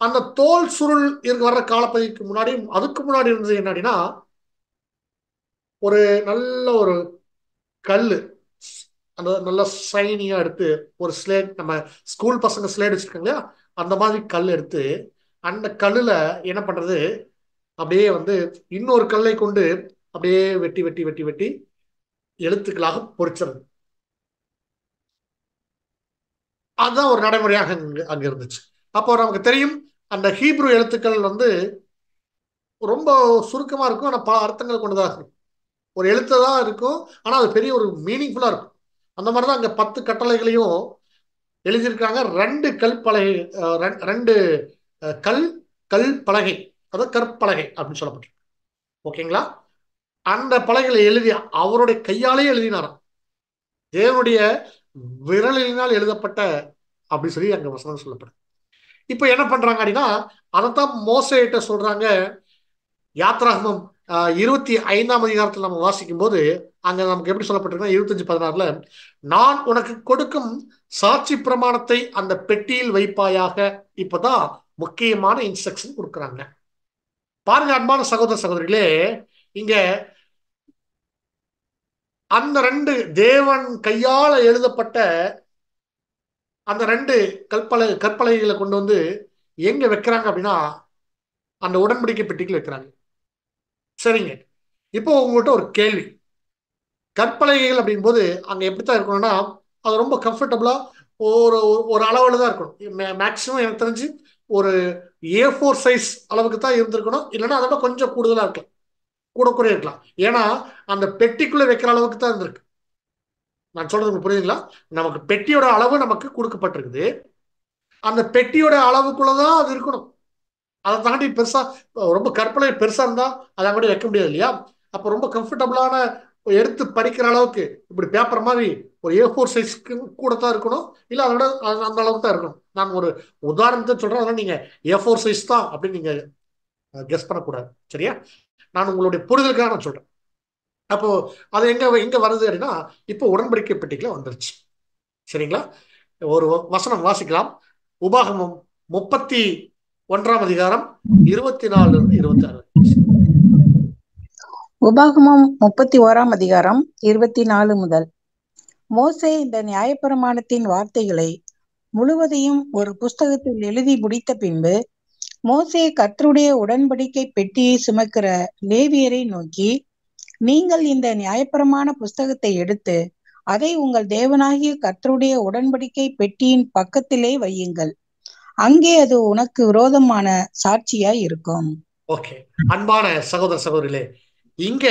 அந்த தோல் சுருள் வர்ற காலப்பகுதிக்கு முன்னாடி, அதுக்கு முன்னாடி இருந்தது என்ன அப்படின்னா, ஒரு நல்ல ஒரு கல்லு, அந்த நல்ல ஷைனியா எடுத்து ஒரு ஸ்லேட், நம்ம ஸ்கூல் பசங்க ஸ்லேட் வச்சிருக்காங்க இல்லையா, அந்த மாதிரி கல் எடுத்து அந்த கல்லுல என்ன பண்றது, அப்படியே வந்து இன்னொரு கல்லை கொண்டு அப்படியே வெட்டி வெட்டி வெட்டி வெட்டி எழுத்துக்களாக பொறிச்சிருது. அதுதான் ஒரு நடைமுறையாக அங்க இருந்துச்சு. அப்போ நமக்கு தெரியும், அந்த ஹீப்ரு எழுத்துக்கள் வந்து ரொம்ப சுருக்கமா இருக்கும், ஆனா பல அர்த்தங்கள் கொண்டதாக இருக்கும். ஒரு எழுத்து தான் இருக்கும், ஆனா அது பெரிய ஒரு மீனிங்ஃபுல்லா இருக்கும். அந்த மாதிரிதான் அங்க 10 கட்டளைகளையும் எழுதியிருக்காங்க. 2 கல் பலகை, 2 கல் கல் பலகை, அதாவது கற்பலகை அப்படின்னு சொல்லப்பட்டிருக்கு. ஓகேங்களா? அந்த பலகைகளை எழுதி அவருடைய கையாலே எழுதினாராம். தேவனுடைய விரலினால் எழுதப்பட்ட அப்படின்னு சொல்லி அங்க வசனம் சொல்லப்படும். இப்ப என்ன பண்றாங்க அப்படின்னா, அதைத்தான் மோசேட்ட சொல்றாங்க. யாத்ராகமம் 25ஆம் அதிகாரத்தில் நம்ம வாசிக்கும் போது அங்க நமக்கு எப்படி சொல்லப்பட்டிருக்கா, 25:16, நான் உனக்கு கொடுக்கும் சாட்சி பிரமாணத்தை அந்த பெட்டியில் வைப்பாயாக. இப்பதான் முக்கியமான இன்ஸ்ட்ரக்ஷன் கொடுக்குறாங்க. பாருங்க அன்பான சகோதர சகோதரிகளே, இங்க அந்த 2 தேவன் கையால எழுதப்பட்ட அந்த 2 கற்பலகைகளை கொண்டு வந்து எங்க வைக்கிறாங்க அப்படின்னா, அந்த உடன்படிக்கை பெட்டிக்குள்ள வைக்கிறாங்க. சரிங்க, இப்போ உங்கள்கிட்ட ஒரு கேள்வி. கற்பலகைகள் அப்படின் போது அங்க எப்படித்தான் இருக்கணும்னா, அது ரொம்ப கம்ஃபர்டபுளா ஒரு ஒரு அளவுல தான் இருக்கணும். மேக்சிமம் எனக்கு தெரிஞ்சு ஒரு A4 சைஸ் அளவுக்கு தான் இருந்திருக்கணும். இல்லைன்னா அதோட கொஞ்சம் கூடுதலா இருக்கலாம், கூட குறைய இருக்கலாம். ஏன்னா அந்த பெட்டிக்குள்ள வைக்கிற அளவுக்கு தான் இருந்திருக்கு. நான் சொல்றது உங்களுக்கு புரியுதுங்களா? நமக்கு பெட்டியோட அளவு நமக்கு கொடுக்கப்பட்டிருக்குது. அந்த பெட்டியோட அளவுக்குள்ளதான் அது இருக்கணும். அதை தாண்டி பெருசா, ரொம்ப கற்பனை பெருசா இருந்தா அதை கூட வைக்க முடியாது இல்லையா? அப்ப ரொம்ப கம்ஃபர்டபுளான எடுத்து படிக்கிற அளவுக்கு இப்படி பேப்பர் மாதிரி ஒரு A4 சைஸ்க்கு கூட தான் இருக்கணும். இல்ல அதோட அந்த அளவுக்கு தான் இருக்கணும். நான் ஒரு உதாரணத்தை சொல்றேன், அதனால நீங்க A4 சைஸ் தான் அப்படின்னு நீங்க கெஸ் பண்ணக்கூடாது. சரியா? நான் உங்களுடைய புரிதலுக்காக நான் சொல்றேன். அப்போ அது எங்க வருது அப்படின்னா, இப்போ உடன்படிக்கை பெட்டிக்குள்ள வந்துருச்சு. சரிங்களா? ஒரு வசனம் வாசிக்கலாம். உபாகமம் 31ஆம் அதிகாரம் 24 26. உபாகமம் 31ஆம் அதிகாரம் 24 முதல். மோசே இந்த நியாயப்பிரமாணத்தின் வார்த்தைகளை முழுவதையும் ஒரு புஸ்தகத்தில் எழுதி முடித்த பின்பு, மோசே கர்த்தருடைய உடன்படிக்கை பெட்டியை சுமக்கிற லேவியரை நோக்கி, நீங்கள் இந்த நியாயப்பிரமாண புஸ்தகத்தை எடுத்து அதை உங்கள் தேவனாகிய கர்த்தருடைய உடன்படிக்கை பெட்டியின் பக்கத்திலே வையுங்கள். அங்கே அது உனக்கு விரோதமான சாட்சியாய் இருக்கும். ஓகே, அன்பான சகோதர சகோதரிகளே, இங்க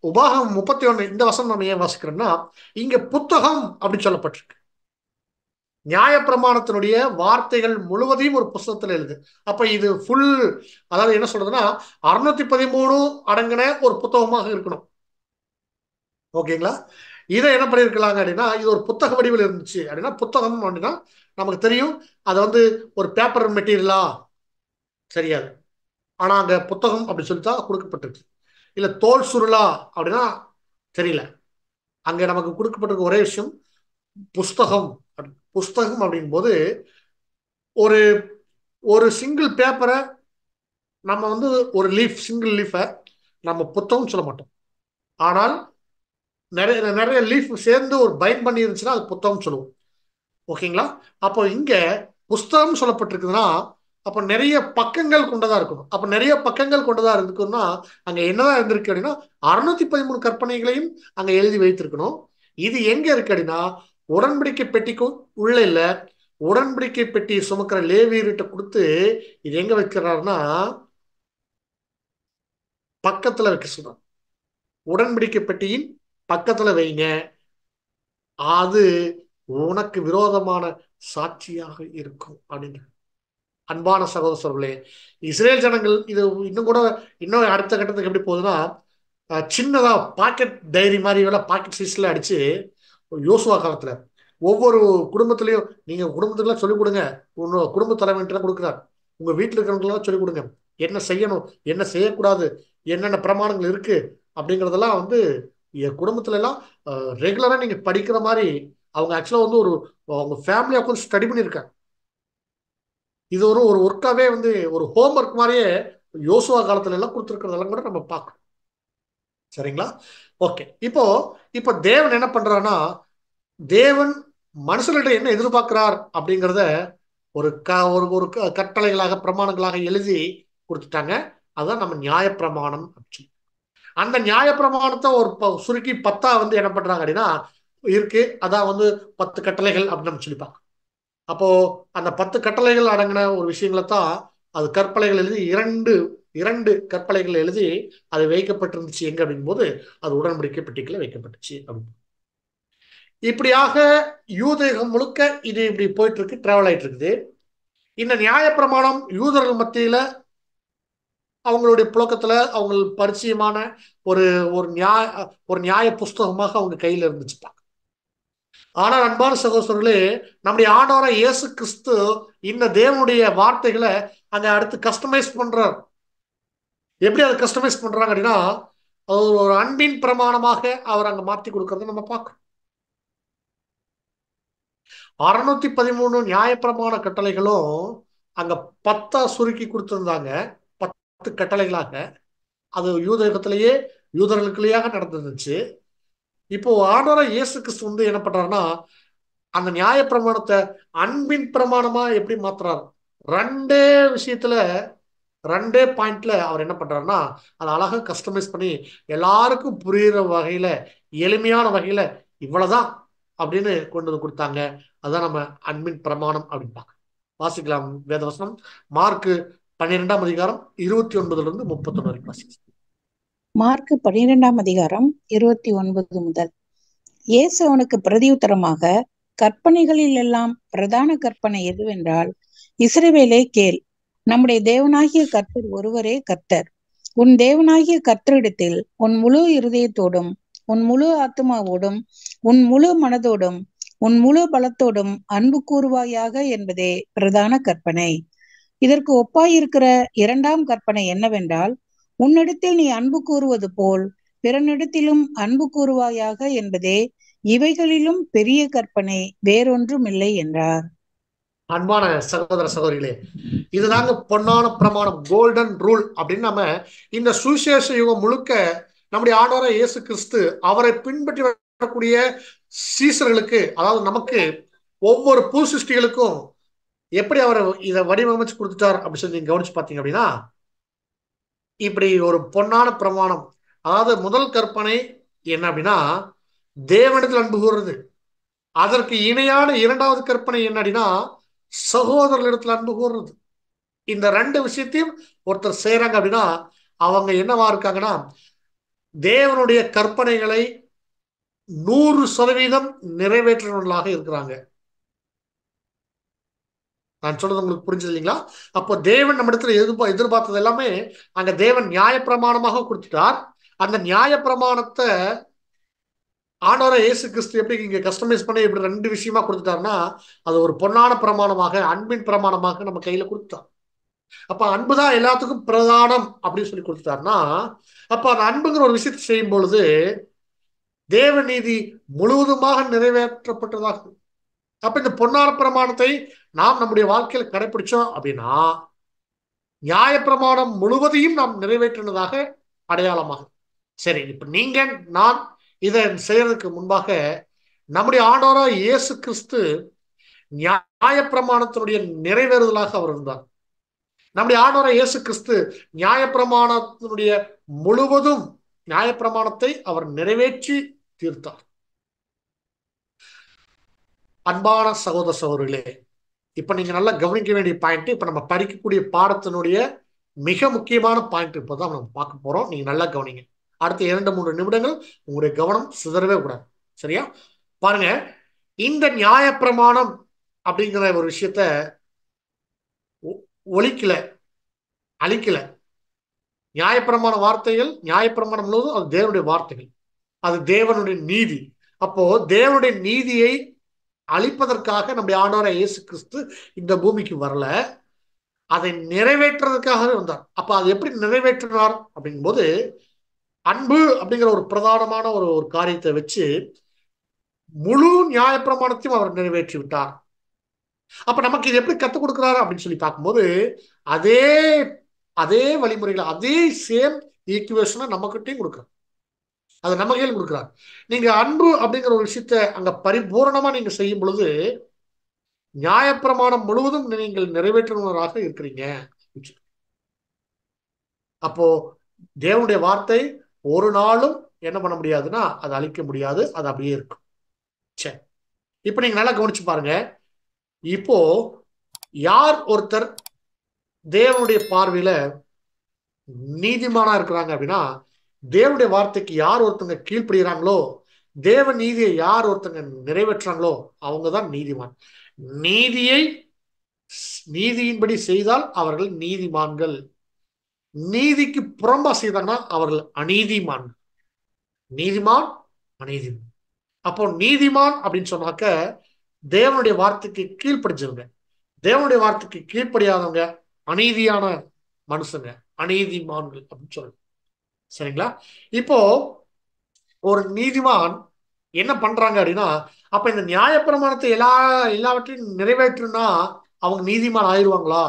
உபாகமம் 31 இந்த வசனம் நம்ம ஏன் வாசிக்கிறோம்னா, இங்க புத்தகம் அப்படின்னு சொல்லப்பட்டிருக்கு. நியாயப்பிரமாணத்தினுடைய வார்த்தைகள் முழுவதையும் ஒரு புஸ்தகத்துல எழுது. அப்ப இது ஃபுல், அதாவது என்ன சொல்றதுன்னா 613 அடங்கின ஒரு புத்தகமாக இருக்கணும். ஓகேங்களா? இதை என்ன பண்ணிருக்கலாங்க அப்படின்னா, இது ஒரு புத்தக வடிவில் இருந்துச்சு அப்படின்னா, புத்தகம் அப்படின்னா நமக்கு தெரியும் அது வந்து ஒரு பேப்பர் மெட்டீரியலா சரியாது. ஆனா அங்க புத்தகம் அப்படி சொல்லித்தான் கொடுக்கப்பட்டிருக்கு. இல்ல தோல் சுருளா அப்படின்னா தெரியல. அங்க நமக்கு கொடுக்கப்பட்டிருக்க ஒரே விஷயம் புஸ்தகம். புஸ்தகம் அப்படின் போது ஒரு ஒரு சிங்கிள் பேப்பரை நம்ம வந்து ஒரு சிங்கிள் லீஃபை நம்ம புத்தகம் சொல்ல மாட்டோம். ஆனால் நிறைய நிறைய லீஃப் சேர்ந்து ஒரு பைண்ட் பண்ணி இருந்துச்சுன்னா அது புத்தகம் சொல்லுவோம். ஓகேங்களா? அப்போ இங்க புஸ்தகம் சொல்லப்பட்டிருக்குதுன்னா அப்ப நிறைய பக்கங்கள் கொண்டதா இருக்கணும். அப்ப நிறைய பக்கங்கள் கொண்டதா இருக்குன்னா அங்க என்னதான் இருந்திருக்கு அப்படின்னா 613 கற்பனைகளையும் அங்க எழுதி வைத்திருக்கணும். இது எங்க இருக்கு அப்படின்னா உடன்படிக்கை பெட்டிக்கும் உள்ள இல்ல, உடன்படிக்கை பெட்டி சுமக்கிற லேவியர்கிட்ட கொடுத்து இது எங்க வைக்கிறாருன்னா பக்கத்துல வைக்க சொல்றார். உடன்படிக்கை பெட்டியின் பக்கத்துல வைங்க, அது உனக்கு விரோதமான சாட்சியாக இருக்கும் அப்படின்னு. அன்பான சகோதரர்களே, இஸ்ரேல் ஜனங்கள் இது இன்னும் கூட இன்னும் அடுத்த கட்டத்துக்கு எப்படி போகுதுன்னா, சின்னதா பாக்கெட் டைரி மாதிரி எல்லாம் பாக்கெட் சைஸ்ல அடிச்சு யோசுவா காலத்துல ஒவ்வொரு குடும்பத்திலையும் நீங்க குடும்பத்துக்குலாம் சொல்லிக் கொடுங்க, உங்க குடும்ப தலைவன்ட்டு கொடுக்குறார், உங்க வீட்டில் இருக்கிறவங்களாம் சொல்லிக் கொடுங்க என்ன செய்யணும் என்ன செய்யக்கூடாது என்னென்ன பிரமாணங்கள் இருக்கு அப்படிங்கிறதெல்லாம் வந்து என் குடும்பத்துல எல்லாம் ரெகுலரா நீங்க படிக்கிற மாதிரி அவங்க ஆக்சுவலா வந்து ஒரு அவங்க ஃபேமிலியா கொஞ்சம் ஸ்டடி பண்ணியிருக்காங்க. இது ஒரு ஒரு ஒர்க்காவே வந்து ஒரு ஹோம் ஒர்க் மாதிரியே யோசுவா காலத்துல எல்லாம் கொடுத்துருக்கிறதெல்லாம் கூட நம்ம பார்க்கணும். சரிங்களா? ஓகே. இப்போ தேவன் என்ன பண்றாருன்னா, தேவன் மனுஷர்கிட்ட என்ன எதிர்பார்க்கிறார் அப்படிங்கிறத ஒரு ஒரு கட்டளைகளாக பிரமாணங்களாக எழுதி கொடுத்துட்டாங்க. அதுதான் நம்ம நியாயப்பிரமாணம். அந்த நியாயப்பிரமாணத்தை ஒரு சுருக்கி 10 வந்து என்ன பண்றாங்க அப்படின்னா இருக்கு, அதான் வந்து 10 கட்டளைகள் அப்படின்னு நம்ம சொல்லிப்பாங்க. அப்போ அந்த 10 கட்டளைகள் அடங்கின ஒரு விஷயங்களை தான் அது கற்பலைகள் எழுதி இரண்டு கற்பலைகள் எழுதி அது வைக்கப்பட்டிருந்துச்சு எங்க அப்படிங்கும் போது அது உடன்படிக்கை பெட்டிக்குள்ள வைக்கப்பட்டுச்சு. இப்படியாக யூதகம் முழுக்க இது இப்படி போயிட்டு இருக்கு, டிராவல் ஆயிட்டு இருக்குது. இந்த நியாயப்பிரமாணம் யூதர்கள் மத்தியில அவங்களுடைய புழக்கத்துல அவங்க பரிச்சயமான ஒரு ஒரு நியாய புஸ்தகமாக அவங்க கையில இருந்துச்சுப்பாங்க. ஆனால் அன்பான சகோதரர்களே, நம்முடைய ஆண்டவராகிய இயேசு கிறிஸ்து இந்த தேவனுடைய வார்த்தைகளை அங்க அடுத்து கஸ்டமைஸ் பண்றார். எப்படி அதை கஸ்டமைஸ் பண்றாங்க அப்படின்னா ஒரு அன்பின் பிரமாணமாக அவர் அங்க மாற்றி கொடுக்கறத நம்ம பார்க்கணும். 613 நியாயப்பிரமாண கட்டளைகளும் அங்க 10 சுருக்கி கொடுத்திருந்தாங்க, 10 கட்டளைகளாக. அது யூதகத்திலேயே யூதர்களுக்குள்ளேயாக நடந்துருந்துச்சு. இப்போ ஆண்டவராகிய இயேசு கிறிஸ்து வந்து என்ன பண்றாருன்னா அந்த நியாயப்பிரமாணத்தை அன்பின் பிரமாணமா எப்படி மாத்துறாரு, ரெண்டே விஷயத்துல 2 பாயிண்ட்ல அவர் என்ன பண்றாருன்னா அதை அழகா கஸ்டமைஸ் பண்ணி எல்லாருக்கும் புரியுற வகையில எளிமையான வகையில இவ்வளவுதான் அப்படின்னு கொண்டு வந்து கொடுத்தாங்க. அதான் நம்ம அன்பின் பிரமாணம் அப்படின்பாங்க. வாசிக்கலாம் வேதவசனம், மார்க் 12ஆம் அதிகாரம் 29 இருந்து 31 வரைக்கும் வாசிக்கலாம். மார்க் 12ஆம் அதிகாரம் 29 முதல். இயேசு அவனுக்கு பிரதியுத்தரமாக, கற்பனைகளில் எல்லாம் பிரதான கற்பனை எதுவென்றால், இஸ்ரவேலே கேள், நம்முடைய தேவனாகிய கர்த்தர் ஒருவரே கர்த்தர். உன் தேவனாகிய கர்த்தரிடத்தில் உன் முழு இருதயத்தோடும் உன் முழு ஆத்மாவோடும் உன் முழு மனதோடும் உன் முழு பலத்தோடும் அன்பு கூறுவாயாக என்பதே பிரதான கற்பனை. இதற்கு ஒப்பாயிருக்கிற 2ஆம் கற்பனை என்னவென்றால், உன்னிடத்தில் நீ அன்பு கூறுவது போல் பிறனிடத்திலும் அன்பு கூறுவாயாக என்பதே, இவைகளிலும் பெரிய கற்பனை வேறொன்றும் இல்லை என்றார். அன்பான சகோதர சகோதரிகளே, இதுதாங்க பொன்னான பிரமாணம், கோல்டன் ரூல் அப்படின்னு நம்ம இந்த சுவிசேஷ யுகம் முழுக்க நம்முடைய ஆண்டவராகிய இயேசு கிறிஸ்து அவரை பின்பற்றி வரக்கூடிய சீசர்களுக்கு, அதாவது நமக்கு ஒவ்வொரு புது சிருஷ்டிகளுக்கும் எப்படி அவர் இதை வடிவமைச்சு கொடுத்துட்டார் அப்படின்னு சொல்லி நீங்க கவனிச்சு பார்த்தீங்க அப்படின்னா, இப்படி ஒரு பொன்னான பிரமாணம். அதாவது முதல் கற்பனை என்ன அப்படின்னா தேவனிடத்தில் அன்பு கூறுறது. அதற்கு இணையான 2வது கற்பனை என்ன அப்படின்னா சகோதரர்களிடத்தில் அன்பு கூறுறது. இந்த 2 விஷயத்தையும் ஒருத்தர் செய்யறாங்க அப்படின்னா அவங்க என்னவா இருக்காங்கன்னா தேவனுடைய கற்பனைகளை 100% நிறைவேற்றவர்களாக இருக்கிறாங்க. நான் சொல்றது உங்களுக்கு புரிஞ்சது இல்லைங்களா? அப்போ தேவன் நம்ம இடத்துல எதிர்பார்த்தது எல்லாமே அங்க தேவன் நியாயப்பிரமாணமாக கொடுத்துட்டார். அந்த நியாயப்பிரமாணத்தை ஆண்டவராகிய இயேசு கிறிஸ்து எப்படி இங்க கஸ்டமைஸ் பண்ணி இப்படி 2 விஷயமா கொடுத்துட்டாருன்னா அது ஒரு பொன்னான பிரமாணமாக அன்பின் பிரமாணமாக நம்ம கையில கொடுத்தார். அப்ப அன்புதான் எல்லாத்துக்கும் பிரதானம் அப்படின்னு சொல்லி கொடுத்துட்டாருன்னா அப்ப அந்த அன்புங்கிற ஒரு விஷயத்தை செய்யும் பொழுது தேவ நீதி முழுவதுமாக நிறைவேற்றப்பட்டதாக. அப்ப இந்த பொன்னான பிரமாணத்தை நாம் நம்முடைய வாழ்க்கையில கடைபிடிச்சோம் அப்படின்னா நியாயப்பிரமாணம் முழுவதையும் நாம் நிறைவேற்றினதாக அடையாளமாகும். சரி, இப்ப நீங்க நான் இதை செய்யறதுக்கு முன்பாக நம்முடைய ஆண்டவராகிய இயேசு கிறிஸ்து நியாயப்பிரமாணத்தினுடைய நிறைவேறுதலாக அவர் இருந்தார். நம்முடைய ஆண்டவராகிய இயேசு கிறிஸ்து நியாயப்பிரமாணத்தினுடைய முழுவதும் நியாயப்பிரமாணத்தை அவர் நிறைவேற்றி தீர்த்தார். அன்பான சகோதர சகோதரிகளே, இப்ப நீங்க நல்லா கவனிக்க வேண்டிய பாயிண்ட், இப்ப நம்ம படிக்கக்கூடிய பாடத்தினுடைய மிக முக்கியமான பாயிண்ட் இப்பதான் நம்ம பார்க்க போறோம். நீங்க நல்லா கவனிங்க. அடுத்த 2-3 நிமிடங்கள் உங்களுடைய கவனம் சிதறவே கூடாது. சரியா? பாருங்க, இந்த நியாயப்பிரமாணம் அப்படிங்கிற ஒரு விஷயத்த ஒழிக்கல, அழிக்கல. நியாயப்பிரமாண வார்த்தைகள், நியாயப்பிரமாணம் முழுவதும் அது தேவனுடைய வார்த்தைகள், அது தேவனுடைய நீதி. அப்போ தேவனுடைய நீதியை அழிப்பதற்காக நம்முடைய ஆண்டவராகிய இயேசு கிறிஸ்து இந்த பூமிக்கு வரல, அதை நிறைவேற்றுறதுக்காகவே வந்தார். அப்ப அது எப்படி நிறைவேற்றினார் அப்படிங்கும்போது, அன்பு அப்படிங்கிற ஒரு பிரதானமான ஒரு காரியத்தை வச்சு முழு நியாயப்பிரமாணத்தையும் அவர் நிறைவேற்றி விட்டார். அப்ப நமக்கு இது எப்படி கத்துக் கொடுக்கிறாரு அப்படின்னு சொல்லி பார்க்கும்போது, அதே அதே வழிமுறைகளை, அதே சேம் ஈக்குவேஷனை நம்மகிட்டையும் கொடுக்குறார். அது நம்ம கையில் கொடுக்குறார். நீங்க அன்பு அப்படிங்கிற ஒரு விஷயத்த அங்க பரிபூர்ணமா நீங்க செய்யும் பொழுது நியாயப்பிரமாணம் முழுவதும் நீங்கள் நிறைவேற்றுவராக இருக்கிறீங்க. அப்போ தேவனுடைய வார்த்தை ஒரு நாளும் என்ன பண்ண முடியாதுன்னா அதை அழிக்க முடியாது, அது அப்படியே இருக்கும். சரி, இப்ப நீங்க நல்லா கவனிச்சு பாருங்க. இப்போ யார் ஒருத்தர் தேவனுடைய பார்வையில நீதிமானா இருக்கிறாங்க அப்படின்னா, தேவனுடைய வார்த்தைக்கு யார் ஒருத்தங்க கீழ்ப்படுகிறாங்களோ, தேவ நீதியை யார் ஒருத்தங்க நிறைவேற்றாங்களோ அவங்கதான் நீதிமான். நீதியின்படி செய்தால் அவர்கள் நீதிமான்கள், நீதிக்கு புறம்பா செய்தாங்கன்னா அவர்கள் அநீதிமான். நீதிமான், அநீதிமான். அப்போ நீதிமான் அப்படின்னு சொன்னாக்க தேவனுடைய வார்த்தைக்கு கீழ்ப்படிச்சவங்க, தேவனுடைய வார்த்தைக்கு கீழ்ப்படியாதவங்க அநீதியான மனுஷங்க, அநீதிமான்கள் அப்படின்னு சொல்லுங்க. சரிங்களா? இப்போ ஒரு நீதிமான் என்ன பண்றாங்க அப்படின்னா, அப்ப இந்த நியாயப்பிரமாணத்தை எல்லாவற்றையும் நிறைவேற்றுனா அவங்க நீதிமான் ஆயிடுவாங்களா?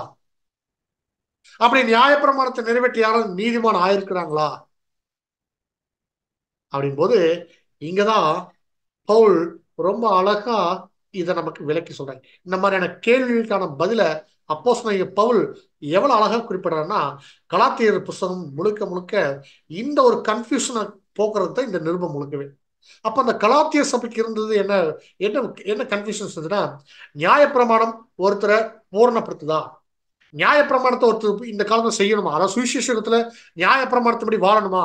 அப்படி நியாயப்பிரமாணத்தை நிறைவேற்றி யாரும் நீதிமான் ஆயிருக்கிறாங்களா அப்படின் போது இங்கதான் பவுல் ரொம்ப அழகா இதை நமக்கு விளக்கி சொல்றாங்க. இந்த மாதிரியான கேள்விக்கான பதில அப்போஸ்தலனாகிய பவுல் எவ்வளவு அழகா குறிப்பிடுறாருன்னா, கலாத்தியர் புஸ்தகம் முழுக்க முழுக்க இந்த ஒரு கன்ஃபியூஷனை போக்குறது தான் இந்த நிருபம் முழுக்கவே. அப்ப அந்த கலாத்திய சபைக்கு இருந்தது என்ன என்ன என்ன கன்ஃபியூஷன் இருந்ததுன்னா, நியாயப்பிரமாணம் ஒருத்தரை பூரணப்படுத்துதா, நியாயப்பிரமாணத்தை ஒருத்தர் இந்த காலத்துல செய்யணுமா, அதாவது சுவிசேஷத்துல நியாயப்பிரமாணத்தின்படி வாழணுமா,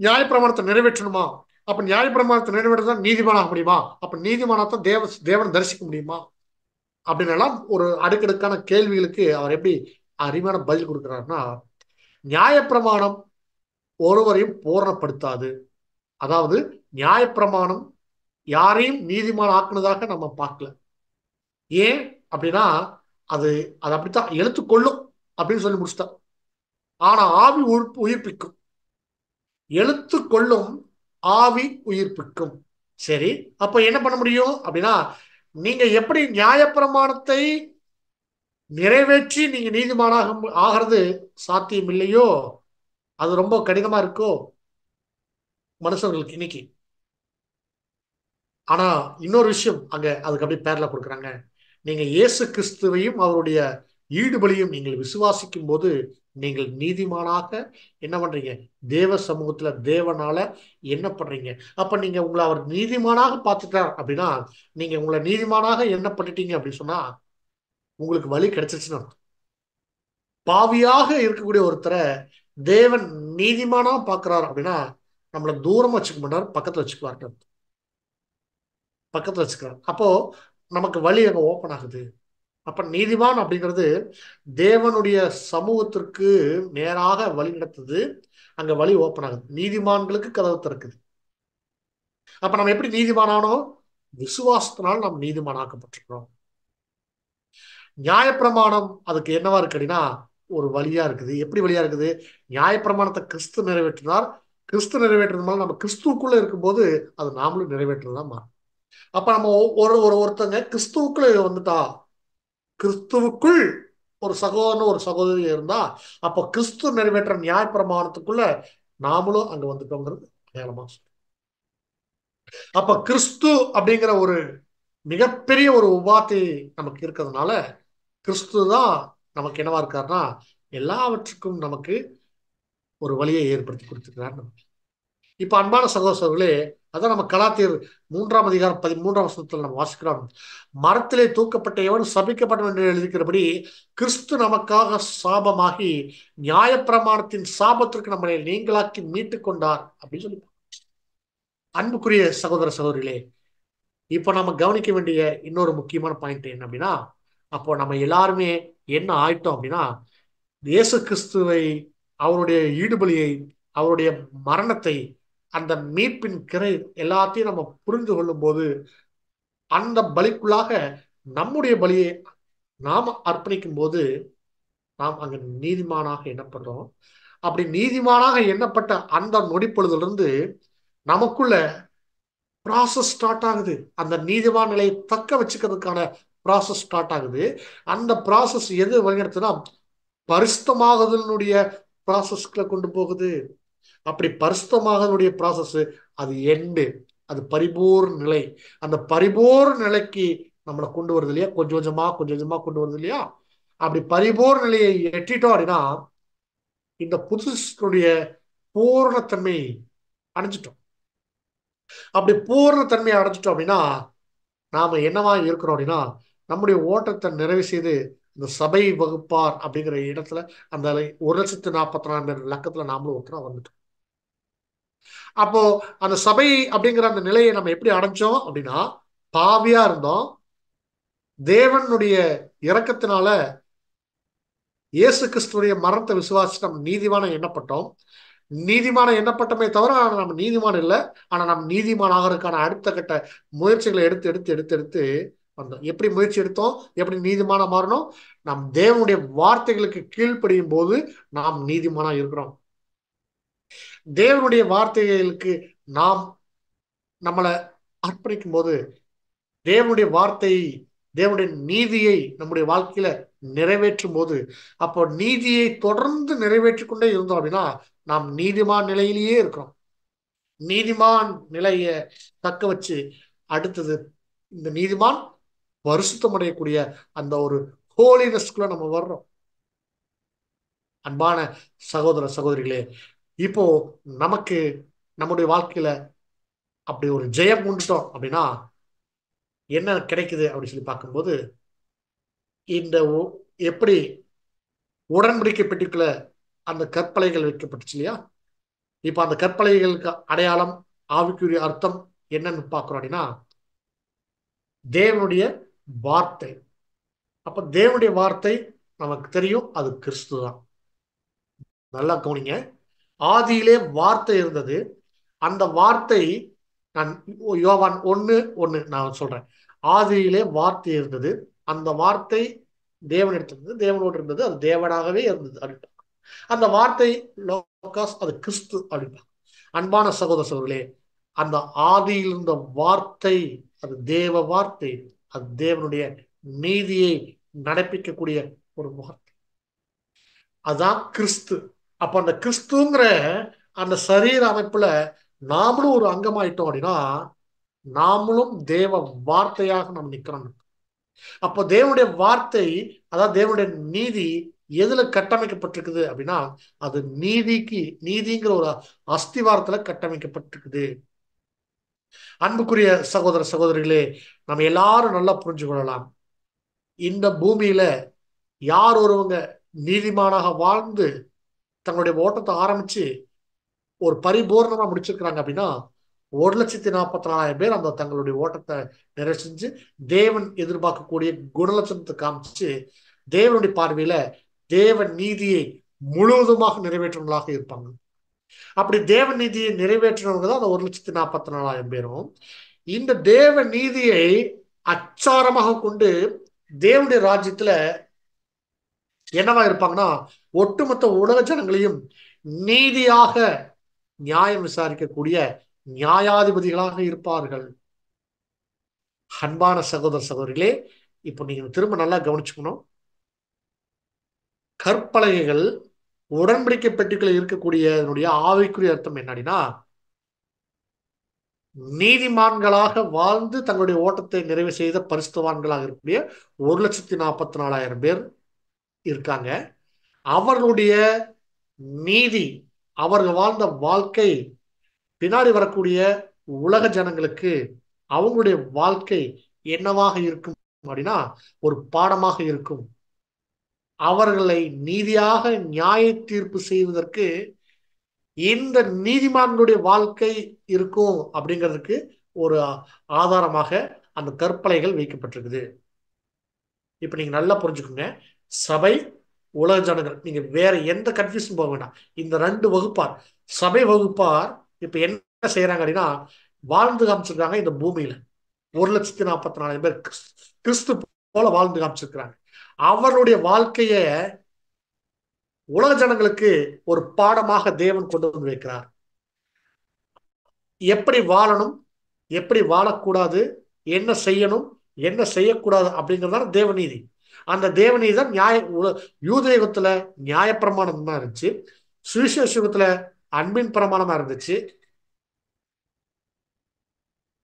நியாயப்பிரமாணத்தை நிறைவேற்றணுமா, அப்ப நியாயப்பிரமாணத்தை நிறைவேற்றதான் நீதிமானாக முடியுமா, அப்ப நீதிமானத்தான் தேவனை தரிசிக்க முடியுமா அப்படின்னு எல்லாம் ஒரு அடுக்கடுக்கான கேள்விகளுக்கு அவர் எப்படி அருமையான பதில் கொடுக்கிறாருன்னா, நியாயப்பிரமாணம் ஒருவரையும் பூரணப்படுத்தாது. அதாவது நியாயப்பிரமாணம் யாரையும் நீதிமான் ஆக்குனதாக நம்ம பார்க்கல. ஏன் அப்படின்னா அது அது அப்படித்தான் எழுத்துக்கொள்ளும் அப்படின்னு சொல்லி முடிச்சுட்டா. ஆனா ஆவி உயிர்ப்பிக்கும், எழுத்து கொள்ளும், ஆவி உயிர்ப்பிக்கும். சரி, அப்ப என்ன பண்ண முடியும் அப்படின்னா, நீங்க எப்படி நியாயப்பிரமாணத்தை நிறைவேற்றி நீங்க நீதிமானாக ஆகிறது சாத்தியம் இல்லையோ, அது ரொம்ப கடினமா இருக்கோ மனுஷர்களுக்கு இன்னைக்கு. ஆனா இன்னொரு விஷயம் அங்க அதுக்கு அப்படியே பேர்ல கொடுக்குறாங்க, நீங்க இயேசு கிறிஸ்துவையும் அவருடைய ஈடுபலியும் நீங்கள் விசுவாசிக்கும் போது நீங்கள் நீதிமானாக என்ன பண்றீங்க, தேவ சமூகத்துல தேவனால என்ன பண்றீங்க. அப்ப நீங்க உங்களை அவர் நீதிமானாக பார்த்துட்டார் அப்படின்னா, நீங்க உங்களை நீதிமானாக என்ன பண்ணிட்டீங்க அப்படின்னு சொன்னா உங்களுக்கு வழி கிடைச்சிருச்சுன்னு. பாவியாக இருக்கக்கூடிய ஒருத்தரை தேவன் நீதிமானா பார்க்கிறார் அப்படின்னா நம்மளை தூரமா வச்சுக்க மாட்டார், பக்கத்துல வச்சுக்குவார், பக்கத்துல வச்சுக்கிறார். அப்போ நமக்கு வழி அங்க ஓப்பன் ஆகுது. அப்ப நீதிமான் அப்படிங்கிறது தேவனுடைய சமூகத்திற்கு நேராக வழி நடத்துது, அங்க வழி ஓப்பன் ஆகுது, நீதிமான்களுக்கு கதவு திறக்குது. அப்ப நம்ம எப்படி நீதிமானானோம், விசுவாசத்தினால் நாம் நீதிமானாக்கப்பட்டிருக்கிறோம். நியாயப்பிரமாணம் அதுக்கு என்னவா இருக்கு அப்படின்னா ஒரு வழியா இருக்குது. எப்படி வழியா இருக்குது, நியாயப்பிரமாணத்தை கிறிஸ்து நிறைவேற்றினார், கிறிஸ்து நிறைவேற்றுறது மேல நம்ம கிறிஸ்துவுக்குள்ள இருக்கும்போது அது நாமளும் நிறைவேற்றுறதுதான் மாறும். அப்ப நம்ம ஒருத்தங்க கிறிஸ்துவுக்குள்ள வந்துட்டா, கிறிஸ்துவுக்குள் ஒரு சகோதரன் ஒரு சகோதரி இருந்தா, அப்ப கிறிஸ்து நிறைவேற்ற நியாயப்பிரமாணத்துக்குள்ள நாமளும் அங்க வந்துட்டோங்கிறது அடையாளமா. அப்ப கிறிஸ்து அப்படிங்கிற ஒரு மிகப்பெரிய ஒரு உபாதி நமக்கு இருக்கிறதுனால கிறிஸ்து தான் நமக்கு என்னவா இருக்காருன்னா எல்லாவற்றுக்கும் நமக்கு ஒரு வழியை ஏற்படுத்தி கொடுத்துருக்கிறார். இப்ப அன்பான சகோதரர்களே, அதான் நம்ம கலாத்தியர் 3 அதிகாரம் 13 நம்ம வாசிக்கிறோம். மரத்திலே தூக்கப்பட்ட எவன் சபிக்கப்பட்டவன் என்று எழுதிக்கிறபடி கிறிஸ்து நமக்காக சாபமாகி நியாயப்பிரமாணத்தின் சாபத்திற்கு நம்மளை நீங்களாக்கி மீட்டு கொண்டார் அப்படின்னு சொல்லி. அன்புக்குரிய சகோதர சகோதரிகளே, இப்ப நம்ம கவனிக்க வேண்டிய இன்னொரு முக்கியமான பாயிண்ட் என்ன அப்படின்னா, அப்போ நம்ம எல்லாருமே என்ன ஆயிட்டோம் அப்படின்னா, இயேசு கிறிஸ்துவை, அவருடைய ஈடுபலியை, அவருடைய மரணத்தை, அந்த மீட்பின் கிரை எல்லாத்தையும் நம்ம புரிந்து கொள்ளும் போது அந்த பலிக்குள்ளாக நம்முடைய பலியை நாம அர்ப்பணிக்கும் போது நாம் அங்க நீதிமானாக எண்ணப்படுறோம். அப்படி நீதிமானாக எண்ணப்பட்ட அந்த நொடிப்பொழுதிலிருந்து நமக்குள்ள ப்ராசஸ் ஸ்டார்ட் ஆகுது. அந்த நீதிமான் நிலையை தக்க வச்சுக்கிறதுக்கான ப்ராசஸ் ஸ்டார்ட் ஆகுது. அந்த ப்ராசஸ் எது வருகிறதுனா பரிசுத்தமாகுதலுடைய ப்ராசஸ்க்குள்ள கொண்டு போகுது. அப்படி பரிசுத்தமாகனுடைய ப்ராசஸ் அது எண்டு, அது பரிபூர்ண நிலை. அந்த பரிபூர்ண நிலைக்கு நம்மளை கொண்டு வருது இல்லையா, கொஞ்சம் கொஞ்சமா கொண்டு வருது இல்லையா. அப்படி பரிபூர்ண நிலையை எட்டிட்டோம் அப்படின்னா இந்த புதுசுடைய பூர்ணத்தன்மை அடைஞ்சிட்டோம். அப்படி பூர்ணத்தன்மையை அடைஞ்சிட்டோம் அப்படின்னா நாம என்னவா இருக்கிறோம் அப்படின்னா, நம்முடைய ஓட்டத்தை நிறைவு செய்து இந்த சபை வகுப்பார் அப்படிங்கிற இடத்துல அந்த 1,44,000 பேர் லக்கத்துல நாமளும் ஒருத்தரா வந்துட்டோம். அப்போ அந்த சபை அப்படிங்கிற அந்த நிலையை நம்ம எப்படி அடைஞ்சோம் அப்படின்னா, பாவியா இருந்தோம், தேவனுடைய இரக்கத்தினால இயேசு கிறிஸ்துடைய மரணத்தை விசுவாசிச்சு நம்ம நீதிமான எண்ணப்பட்டோம். நீதிமான எண்ணப்பட்டமே தவிர நம்ம நீதிமான் இல்லை. ஆனா நம்ம நீதிமான் ஆகிறதுக்கான அடுத்த கட்ட முயற்சிகளை எடுத்து எடுத்து எடுத்து எடுத்து வந்தோம். எப்படி முயற்சி எடுத்தோம், எப்படி நீதிமான மாறணும்? நம் தேவனுடைய வார்த்தைகளுக்கு கீழ்ப்படியும் போது நாம் நீதிமானா இருக்கிறோம். தேவனுடைய வார்த்தைகளுக்கு நாம் நம்மளை அர்ப்பணிக்கும் போது தேவனுடைய வார்த்தையை, தேவனுடைய நீதியை நம்முடைய வாழ்க்கையில நிறைவேற்றும் போது, அப்போ நீதியை தொடர்ந்து நிறைவேற்றி கொண்டே இருந்தோம் அப்படின்னா நாம் நீதிமான் நிலையிலேயே இருக்கிறோம். நீதிமான் நிலைய தக்க வச்சு அடுத்தது இந்த நீதிமான் பரிசுத்தம் அடையக்கூடிய அந்த ஒரு ஹோலினஸ்குள்ள நம்ம வர்றோம். அன்பான சகோதர சகோதரிகளே, இப்போ நமக்கு நம்முடைய வாழ்க்கையில அப்படி ஒரு ஜெயம் கொண்டுட்டோம் அப்படின்னா என்ன கிடைக்குது அப்படின்னு சொல்லி பார்க்கும்போது, இந்த எப்படி உடன்படிக்கை பெட்டிக்குள்ள அந்த கற்பலைகள் வைக்கப்பட்டுச்சு இல்லையா, இப்ப அந்த கற்பலைகளுக்கு அடையாளம், ஆவிக்குரிய அர்த்தம் என்னன்னு பார்க்கிறோம் அப்படின்னா தேவனுடைய வார்த்தை. அப்ப தேவனுடைய வார்த்தை நமக்கு தெரியும், அது கிறிஸ்து தான். நல்லா கவனிங்க, ஆதியிலே வார்த்தை இருந்தது. அந்த வார்த்தை, நான் யோவான் 1:1 நான் சொல்றேன். ஆதியிலே வார்த்தை இருந்தது, அந்த வார்த்தை தேவன் எடுத்திருந்தது, தேவனோடு இருந்தது, அது தேவனாகவே இருந்தது அப்படின்ட்டு. அந்த வார்த்தை லோகாஸ், அது கிறிஸ்து அப்படின்ட்டு. அன்பான சகோதர சகோதரர்களே, அந்த ஆதியில் இருந்த வார்த்தை அது தேவ வார்த்தை, அது தேவனுடைய நீதியை நடப்பிக்கக்கூடிய ஒரு வார்த்தை, அதுதான் கிறிஸ்து. அப்ப அந்த கிறிஸ்துங்கிற அந்த சரீர அமைப்புல நாமளும் ஒரு அங்கமாயிட்டோம் அப்படின்னா நாமளும் தேவ வார்த்தையாக நம்ம நிக்கிறோம். அப்போ தேவனுடைய வார்த்தை, அதாவது தேவனுடைய நீதி எதுல கட்டமைக்கப்பட்டிருக்குது அப்படின்னா அது நீதிங்கிற ஒரு அஸ்திவாரத்துல கட்டமைக்கப்பட்டிருக்குது. அன்புக்குரிய சகோதர சகோதரிகளே, நம்ம எல்லாரும் நல்லா புரிஞ்சு கொள்ளலாம், இந்த பூமியில யார் ஒருவங்க நீதிமானாக வாழ்ந்து தங்களுடைய ஓட்டத்தை ஆரம்பிச்சு ஒரு பரிபூர்ணமா முடிச்சிருக்கிறாங்க அப்படின்னா 1,44,000 பேர் அந்த தங்களுடைய ஓட்டத்தை நிறைவு செஞ்சு தேவன் எதிர்பார்க்கக்கூடிய குணலட்சணத்தை காமிச்சு தேவனுடைய பார்வையில தேவன் நீதியை முழுவதுமாக நிறைவேற்றவங்களாக இருப்பாங்க. அப்படி தேவ நீதியை நிறைவேற்றினவங்க தான் அந்த 1,44,000 பேரும். இந்த தேவ நீதியை அச்சாரமாக கொண்டு தேவனுடைய ராஜ்யத்துல என்னவா இருப்பாங்கன்னா ஒட்டுமொத்த உலக ஜனங்களையும் நீதியாக நியாயம் விசாரிக்கக்கூடிய நியாயாதிபதிகளாக இருப்பார்கள். அன்பான சகோதர சகோதரிகளே, இப்போ நீங்க திரும்ப நல்லா கவனிச்சுக்கணும், கற்பலகைகள் உடன்படிக்கை பெட்டிகளில் இருக்கக்கூடிய ஆவிக்குரிய அர்த்தம் என்னன்னா நீதிமான்களாக வாழ்ந்து தங்களுடைய ஓட்டத்தை நிறைவு செய்த பரிசுத்தவான்களாக இருக்கக்கூடிய 1,44,000 பேர் இருக்காங்க. அவர்களுடைய நீதி, அவர்கள் வாழ்ந்த வாழ்க்கை பின்னாடி வரக்கூடிய உலக ஜனங்களுக்கு அவங்களுடைய வாழ்க்கை என்னவாக இருக்கும் அப்படின்னா ஒரு பாடமாக இருக்கும். அவர்களை நீதியாக நியாய தீர்ப்பு செய்வதற்கு இந்த நீதிமான்களுடைய வாழ்க்கை இருக்கும் அப்படிங்கிறதுக்கு ஒரு ஆதாரமாக அந்த கற்பலைகள் வைக்கப்பட்டிருக்குது. இப்ப நீங்க நல்லா புரிஞ்சுக்கோங்க, சபை, உலக ஜனங்கள், நீங்க வேற எந்த கன்ஃபியூஷன் போக வேண்டாம். இந்த ரெண்டு வகுப்பார், சபை வகுப்பார் இப்ப என்ன செய்யறாங்க அப்படின்னா வாழ்ந்து காமிச்சிருக்காங்க இந்த பூமியில. 1,44,000 பேர் கிறிஸ்து போல வாழ்ந்து காமிச்சிருக்கிறாங்க. அவருடைய வாழ்க்கைய உலக ஜனங்களுக்கு ஒரு பாடமாக தேவன் கொண்டு வந்து வைக்கிறார். எப்படி வாழணும், எப்படி வாழக்கூடாது, என்ன செய்யணும், என்ன செய்யக்கூடாது அப்படிங்கிறதான தேவநீதி. அந்த தேவநீதி தான் யூதயுகத்துல நியாயப்பிரமாணம் தான் இருந்துச்சு, சுவிசேஷ யுகத்துல அன்பின் பிரமாணமா இருந்துச்சு.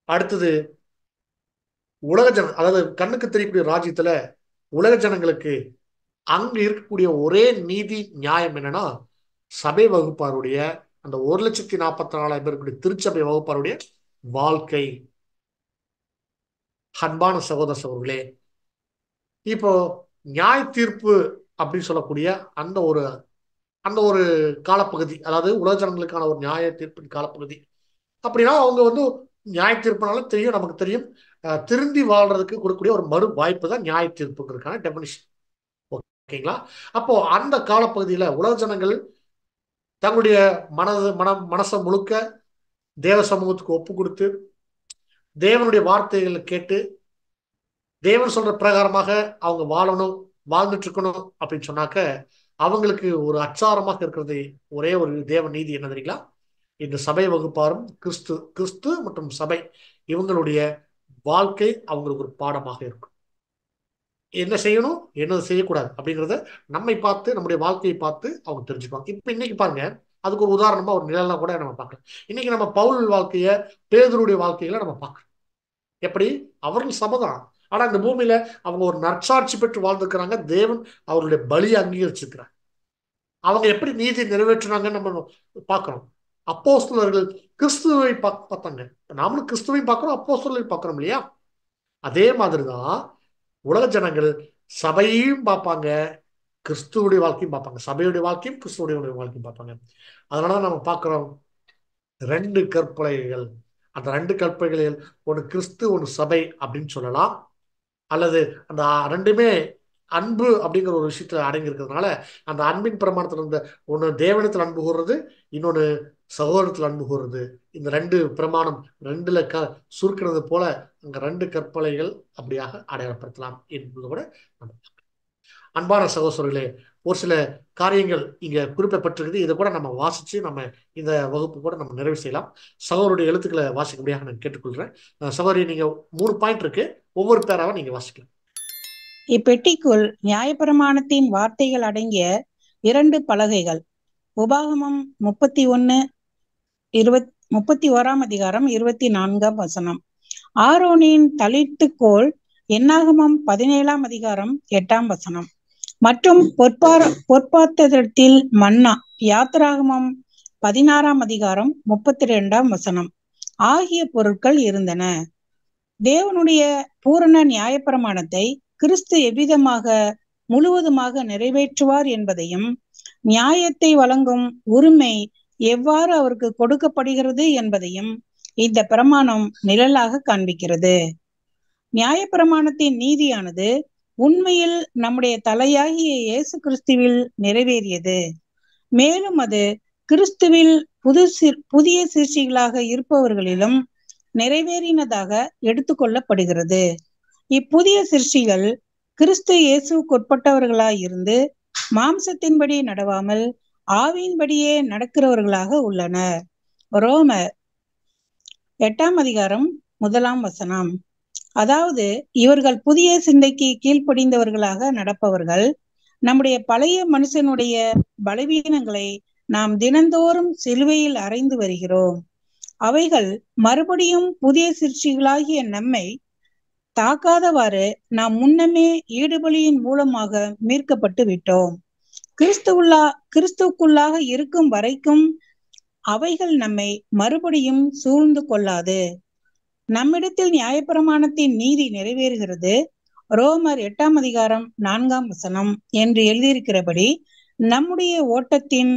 அடுத்தது உலக ஜன, அதாவது கண்ணுக்கு தெரியக்கூடிய ராஜ்யத்துல உலக ஜனங்களுக்கு அங்கு இருக்கக்கூடிய ஒரே நீதி நியாயம் என்னன்னா சபை வகுப்பாருடைய அந்த 1,44,000 பேருக்குடைய திருச்சபை வகுப்பாருடைய வாழ்க்கை. அன்பான சகோதர சகோதரர்களே, இப்போ நியாய தீர்ப்பு அப்படின்னு சொல்லக்கூடிய அந்த ஒரு காலப்பகுதி, அதாவது உலக ஜனங்களுக்கான ஒரு நியாய தீர்ப்பின் காலப்பகுதி அப்படின்னா அவங்க வந்து நியாய தீர்ப்புனால தெரியும், நமக்கு தெரியும், திருந்தி வாழ்றதுக்கு கொடுக்கக்கூடிய ஒரு மறு வாய்ப்பு தான் நியாய தீர்ப்புங்கிறதுக்கான டெபினிஷன். ஓகேங்களா? அப்போ அந்த காலப்பகுதியில உலக ஜனங்கள் தங்களுடைய மனசை முழுக்க தேவ சமூகத்துக்கு ஒப்பு கொடுத்து தேவனுடைய வார்த்தைகளை கேட்டு தேவன் சொல்ற பிரகாரமாக அவங்க வாழ்ந்துட்டு இருக்கணும் அப்படின்னு சொன்னாக்க அவங்களுக்கு ஒரு அச்சாரமாக இருக்கிறது ஒரே ஒரு தேவ நீதி என்ன தெரியுங்களா? இந்த சபை வகுப்பாரும் கிறிஸ்து மற்றும் சபை இவங்களுடைய வாழ்க்கை அவங்களுக்கு ஒரு பாடமாக இருக்கும். என்ன செய்யணும், என்ன செய்யக்கூடாது அப்படிங்கிறத நம்மை பார்த்து, நம்முடைய வாழ்க்கையை பார்த்து அவங்க தெரிஞ்சுப்பாங்க. இப்ப இன்னைக்கு பாருங்க, அதுக்கு ஒரு உதாரணமா ஒரு நிழலாம் கூட நம்ம பார்க்கலாம். இன்னைக்கு நம்ம பவுல் வாழ்க்கைய, பேதுருடைய வாழ்க்கையில நம்ம பார்க்கலாம். எப்படி அவர்கள் சபைதான், ஆனா இந்த பூமியில அவங்க ஒரு நற்சாட்சி பெற்று வாழ்ந்துக்கிறாங்க. தேவன் அவருடைய பலியை அங்கீகரிச்சிருக்கிறார். அவங்க எப்படி நீதி நிறைவேற்றினாங்கன்னு நம்ம பார்க்கிறோம். அப்போஸ்தலர்கள் கிறிஸ்துவை பார்த்தாங்க. நாமளும் கிறிஸ்துவையும் பார்க்கிறோம், அப்போஸ்தலரையும் பார்க்கிறோம் இல்லையா? அதே மாதிரிதான் உலக ஜனங்கள் சபையையும் பார்ப்பாங்க, கிறிஸ்துவுடைய வாழ்க்கையும் பார்ப்பாங்க. சபையுடைய வாழ்க்கையும் கிறிஸ்துவுடைய வாழ்க்கையும் பார்ப்பாங்க. அதனாலதான் நம்ம பார்க்கிறோம் 2 கற்பலைகள். அந்த 2 கற்பலைகள் ஒன்று கிறிஸ்து, ஒன்று சபை அப்படின்னு சொல்லலாம். அல்லது அந்த ரெண்டுமே அன்பு அப்படிங்கிற ஒரு விஷயத்துல அடங்கி இருக்கிறதுனால அந்த அன்பின் பிரமாணத்துல இருந்த ஒன்று தேவனத்தில் அன்பு கூறுறது, இன்னொன்று சகோதரத்தில் அன்பு கூறுறது. இந்த 2 பிரமாணம் 2ல சுருக்கிறது போல அங்க 2 கற்பலைகள் அப்படியாக அடையாளப்படுத்தலாம் என்பது கூட நம்ம. அன்பான சகோதரர்களே, ஒரு சில காரியங்கள் இங்க குறிப்பிடப்பட்டிருக்குது. இதை கூட நம்ம வாசிச்சு நம்ம இந்த வகுப்பு கூட நம்ம நிறைவு செய்யலாம். சகோதரருடைய எழுத்துக்களை வாசிக்கும்படியாக நான் கேட்டுக்கொள்கிறேன். சகோதரி, நீங்க 3 பாயிண்ட் இருக்கு, ஒவ்வொரு பேராவை நீங்க வாசிக்கலாம். இப்பெட்டிக்குள் நியாயப்பிரமாணத்தின் வார்த்தைகள் அடங்கிய 2 பலகைகள். உபாகமம் 31ஆம் அதிகாரம் 24ஆம் வசனம். ஆரோனின் தளிட்டுக்கோள். என்னாகமம் 17ஆம் அதிகாரம் 8ஆம் வசனம். மற்றும் பொற்பாத்திரத்தில் மன்னா. யாத்திராகமம் 16ஆம் அதிகாரம் 32ஆம் வசனம் ஆகிய பொருட்கள் இருந்தன. தேவனுடைய பூரண நியாயப்பிரமாணத்தை கிறிஸ்து எவ்விதமாக முழுவதுமாக நிறைவேற்றுவார் என்பதையும், நியாயத்தை வழங்கும் உரிமை எவ்வாறு அவருக்கு கொடுக்கப்படுகிறது என்பதையும் இந்த பிரமாணம் நிழலாக காண்பிக்கிறது. நியாயப்பிரமாணத்தின் நீதியானது உண்மையில் நம்முடைய தலையாகிய இயேசு கிறிஸ்துவில் நிறைவேறியது. மேலும் அது கிறிஸ்துவில் புதிய சிருஷ்டிகளாக இருப்பவர்களிலும் நிறைவேறினதாக எடுத்துக்கொள்ளப்படுகிறது. இப்புதிய சிருஷ்டிகள் கிறிஸ்து இயேசுக்குட்பட்டவர்களாய் இருந்து மாம்சத்தின்படி நடவாமல் ஆவியின்படியே நடக்கிறவர்களாக உள்ளனர். ரோமர் 8ஆம் அதிகாரம் 1ஆம் வசனம். அதாவது இவர்கள் புதிய சிந்தைக்கு கீழ்ப்படிந்தவர்களாக நடப்பவர்கள். நம்முடைய பழைய மனுஷனுடைய பலவீனங்களை நாம் தினந்தோறும் சிலுவையில் அறைந்து வருகிறோம். அவைகள் மறுபடியும் புதிய சிருஷ்டிகளாகிய நம்மை தாக்காதவாறு நாம் முன்னமே ஈடுபலியின் மூலமாக மீட்கப்பட்டு விட்டோம். கிறிஸ்துக்குள்ளாக இருக்கும் வரைக்கும் அவைகள் நம்மை மறுபடியும் சூழ்ந்து கொள்ளாது. நம்மிடத்தில் நியாயப்பிரமாணத்தின் நீதி நிறைவேறுகிறது. ரோமர் 8 அதிகாரம் 4 என்று எழுதியிருக்கிறபடி நம்முடைய ஓட்டத்தின்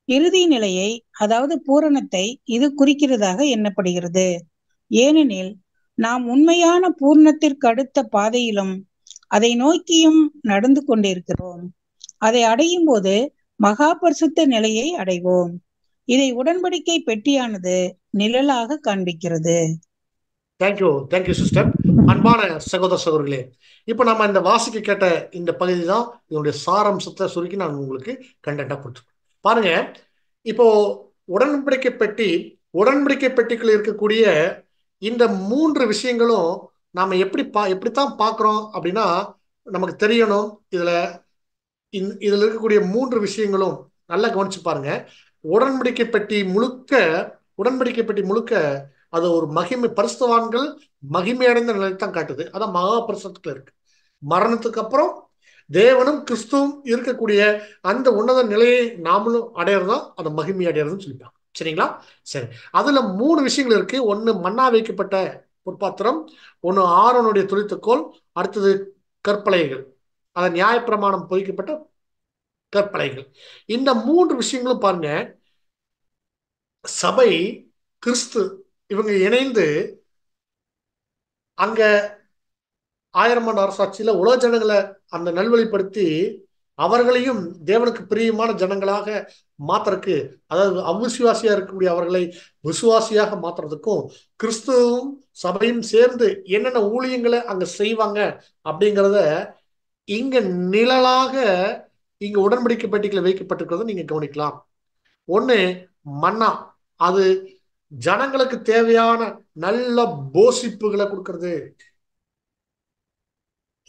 இறுதி நிலையை, அதாவது பூரணத்தை இது குறிக்கிறதாக எண்ணப்படுகிறது. ஏனெனில் நாம் உண்மையான பூரணத்திற்கு அடுத்த பாதையிலும் அதை நோக்கியும் நடந்து கொண்டிருக்கிறோம். அதை அடையும் போது மகா பரிசுத்த நிலையை அடைவோம். இதை உடன்படிக்கை பெட்டியானது நிழலாக காண்பிக்கிறது. Thank you sister. அன்பான சகோதர சகோதரிகளே, இப்ப நம்ம இந்த வாசிக்க கேட்ட இந்த பகுதி தான் இதனுடைய சாராம்சத்தை சுருக்கி நான் உங்களுக்கு கண்டென்ட்டா கொடுத்துருக்கேன். பாருங்க, இப்போ உடன்படிக்கை பெட்டிக்குள்ள இருக்கக்கூடிய இந்த 3 விஷயங்களும் நாம எப்படித்தான் பார்க்கிறோம் அப்படின்னா நமக்கு தெரியணும். இதுல இருக்கக்கூடிய 3 விஷயங்களும் நல்லா கவனிச்சு பாருங்க. உடன்படிக்கை பெட்டி முழுக்க அது ஒரு பரிசுத்தவான்கள் மகிமையடைந்த நிலையை தான் காட்டுது. அதான் மகா பரிசுத்தத்துல இருக்கு. மரணத்துக்கு அப்புறம் தேவனும் கிறிஸ்துவும் இருக்கக்கூடிய அந்த உன்னத நிலையை நாமளும் அடையிறதா அந்த மகிமை அடையிறதுன்னு சொல்லிப்பாங்க. சரிங்களா? சரி, அதுல 3 விஷயங்கள் இருக்கு. ஒண்ணு மன்னா வைக்கப்பட்ட பொற்பாத்திரம், ஒண்ணு ஆரோனுடைய துளித்துக்கோல், அடுத்தது கற்பலகைகள், அத நியாயப்பிரமாணம் பொறிக்கப்பட்ட கற்பலகைகள். இந்த 3 விஷயங்களும் பாருங்க, சபை, கிறிஸ்து இவங்க இணைந்து அங்க 1000 ஆண்டு அரசாட்சியில உலக ஜனங்களை அந்த நல்வழிப்படுத்தி அவர்களையும் தேவனுக்கு பிரியமான ஜனங்களாக மாத்துறதுக்கு, அதாவது அவிசுவாசியா இருக்கக்கூடிய அவர்களை விசுவாசியாக மாத்துறதுக்கும் கிறிஸ்துவும் சபையும் சேர்ந்து என்னென்ன ஊழியங்களை அங்க செய்வாங்க அப்படிங்கிறத இங்க நிழலாக இங்க உடன்படிக்கை பெட்டிகளை வைக்கப்பட்டிருக்கிறத நீங்க கவனிக்கலாம். ஒண்ணு மன்னா, அது ஜனங்களுக்கு தேவையான நல்ல போஷிப்புகளை கொடுக்கறது.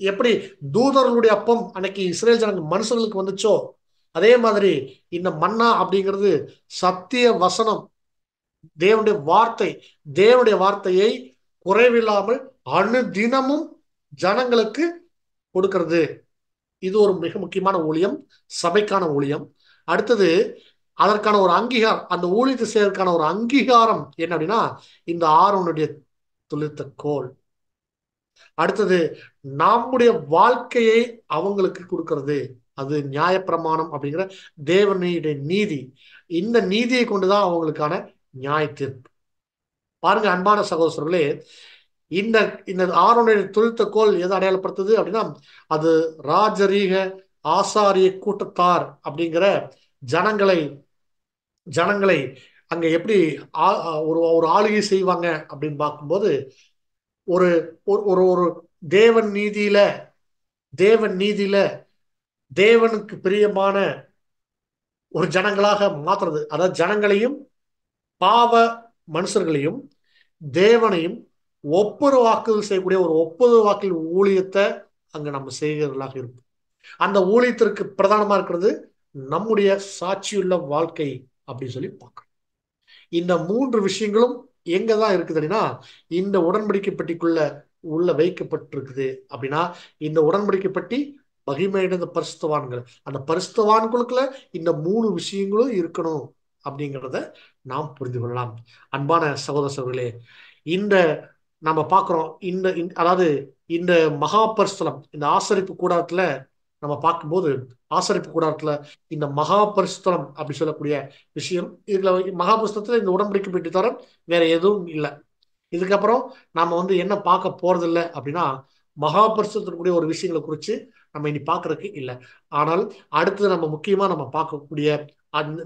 எப்படி தூதர்களுடைய அப்பம் அன்னைக்கு இஸ்ரேல் ஜனங்கள் மனுஷர்களுக்கு வந்துச்சோ, அதே மாதிரி இந்த மன்னா அப்படிங்கிறது சத்திய வசனம், தேவனுடைய வார்த்தையை குறைவில்லாமல் அனுதினமும் ஜனங்களுக்கு கொடுக்கிறது. இது ஒரு மிக முக்கியமான ஊழியம், சபைக்கான ஊழியம். அடுத்தது அதற்கான ஒரு அங்கீகாரம், அந்த ஊழியத்தை செய்வதற்கான ஒரு அங்கீகாரம் என்ன அப்படின்னா இந்த ஆரோனுடைய துளிர்த்தக்கோல். அடுத்தது நம்முடைய வாழ்க்கையை அவங்களுக்கு கொடுக்கிறது, அது நியாயப்பிரமாணம் அப்படிங்கிற தேவனுடைய நீதி. இந்த நீதியை கொண்டுதான் அவங்களுக்கான நியாய தீர்ப்பு. பாருங்க அன்பான சகோதரர்களே, இந்த இந்த ஆரோனுடைய துளிர்த்தக்கோல் எதை அடையாளப்படுத்துது அப்படின்னா அது ராஜரீக ஆசாரிய கூட்டத்தார் அப்படிங்கிற ஜனங்களை அங்க எப்படி ஒரு ஆளுகை செய்வாங்க அப்படின்னு பார்க்கும்போது ஒரு ஒரு ஒரு தேவன் நீதியில தேவனுக்கு பிரியமான ஒரு ஜனங்களாக மாத்துறது. அதாவது ஜனங்களையும் பாவ மனுஷர்களையும் தேவனையும் ஒப்புரவாக்குதல் செய்யக்கூடிய ஒரு ஒப்புரவாக்கல் ஊழியத்தை அங்க நம்ம செய்கிறவர்களாக இருக்கும். அந்த ஊழியத்திற்கு பிரதானமா இருக்கிறது நம்முடைய சாட்சியுள்ள வாழ்க்கை அப்படின்னு சொல்லி பார்க்கணும். இந்த 3 விஷயங்களும் எங்கதான் இருக்குது அப்படின்னா இந்த உடன்படிக்கை பெட்டிக்குள்ள உள்ள வைக்கப்பட்டிருக்குது. அப்படின்னா இந்த உடன்படிக்கை பெட்டி மகிமையடைந்த பரிசுத்தவான்கள், அந்த பரிசுத்தவான்களுக்குள்ள இந்த 3 விஷயங்களும் இருக்கணும் அப்படிங்கிறத நாம் புரிந்து கொள்ளலாம். அன்பான சகோதர சகோதரிகளே, இந்த நம்ம பார்க்கிறோம் அதாவது இந்த மகா பரிசுத்தலம், இந்த ஆசரிப்பு கூடாரத்துல நம்ம பார்க்கும்போது ஆசரிப்பு கூடாரத்துல இந்த மகா பரிசுத்தலம் அப்படி சொல்லக்கூடிய விஷயம், இதுல மகா பரிசுத்தத்துல இந்த உடன்படிக்கை பெட்டி தவிர வேற எதுவும் இல்லை. இதுக்கப்புறம் நாம என்ன பார்க்க போறதில்லை அப்படின்னா மகா பரிசுத்தக்கூடிய ஒரு விஷயங்களை குறித்து நம்ம இனி பார்க்கறதுக்கு இல்லை. ஆனால் அடுத்தது நம்ம முக்கியமா நம்ம பார்க்கக்கூடிய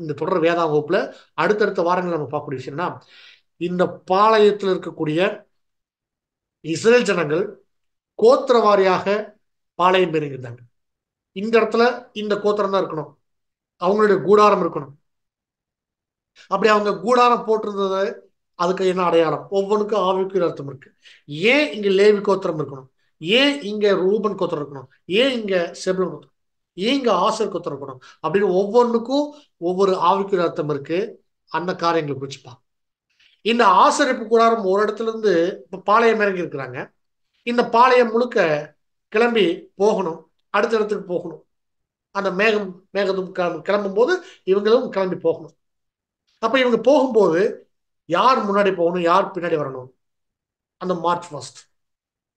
இந்த தொடர் வேதா வகுப்புல அடுத்தடுத்த வாரங்கள் நம்ம பார்க்கக்கூடிய விஷயம்னா இந்த பாளையத்தில் இருக்கக்கூடிய இஸ்ரேல் ஜனங்கள் கோத்திர வாரியாக பாளையம் பெறுகிறாங்க. இந்த இடத்துல இந்த கோத்திரம் தான் இருக்கணும், அவங்களுடைய கூடாரம் இருக்கணும். அப்படி அவங்க கூடாரம் போட்டிருந்தது அதுக்கு என்ன அடையாளம்? ஒவ்வொன்றுக்கும் ஆவிக்குரிய அர்த்தம் இருக்கு. ஏன் இங்க லேவி கோத்திரம் இருக்கணும், ஏன் இங்க ரூபன் கோத்திரம் இருக்கணும், ஏன் இங்க செபுலன் கோத்திரம், ஏன் இங்க ஆசர் கோத்திரம் இருக்கணும் அப்படின்னு ஒவ்வொன்றுக்கும் ஒவ்வொரு ஆவிக்குரிய அர்த்தம் இருக்கு. அந்த காரியங்களை குறிச்சுப்பா. இந்த ஆசரிப்பு கூடாரம் ஒரு இடத்துல இருந்து இப்ப பாளையம் இறங்கி இருக்கிறாங்க. இந்த பாளையம் முழுக்க கிளம்பி போகணும், அடுத்த இடத்துக்கு போகணும். அந்த மேகத்தும் கிளம்பும் போது இவங்களும் கிளம்பி போகணும். அப்ப இவங்க போகும்போது யார் முன்னாடி போகணும், யார் பின்னாடி வரணும், அந்த மார்ச் ஃபர்ஸ்ட்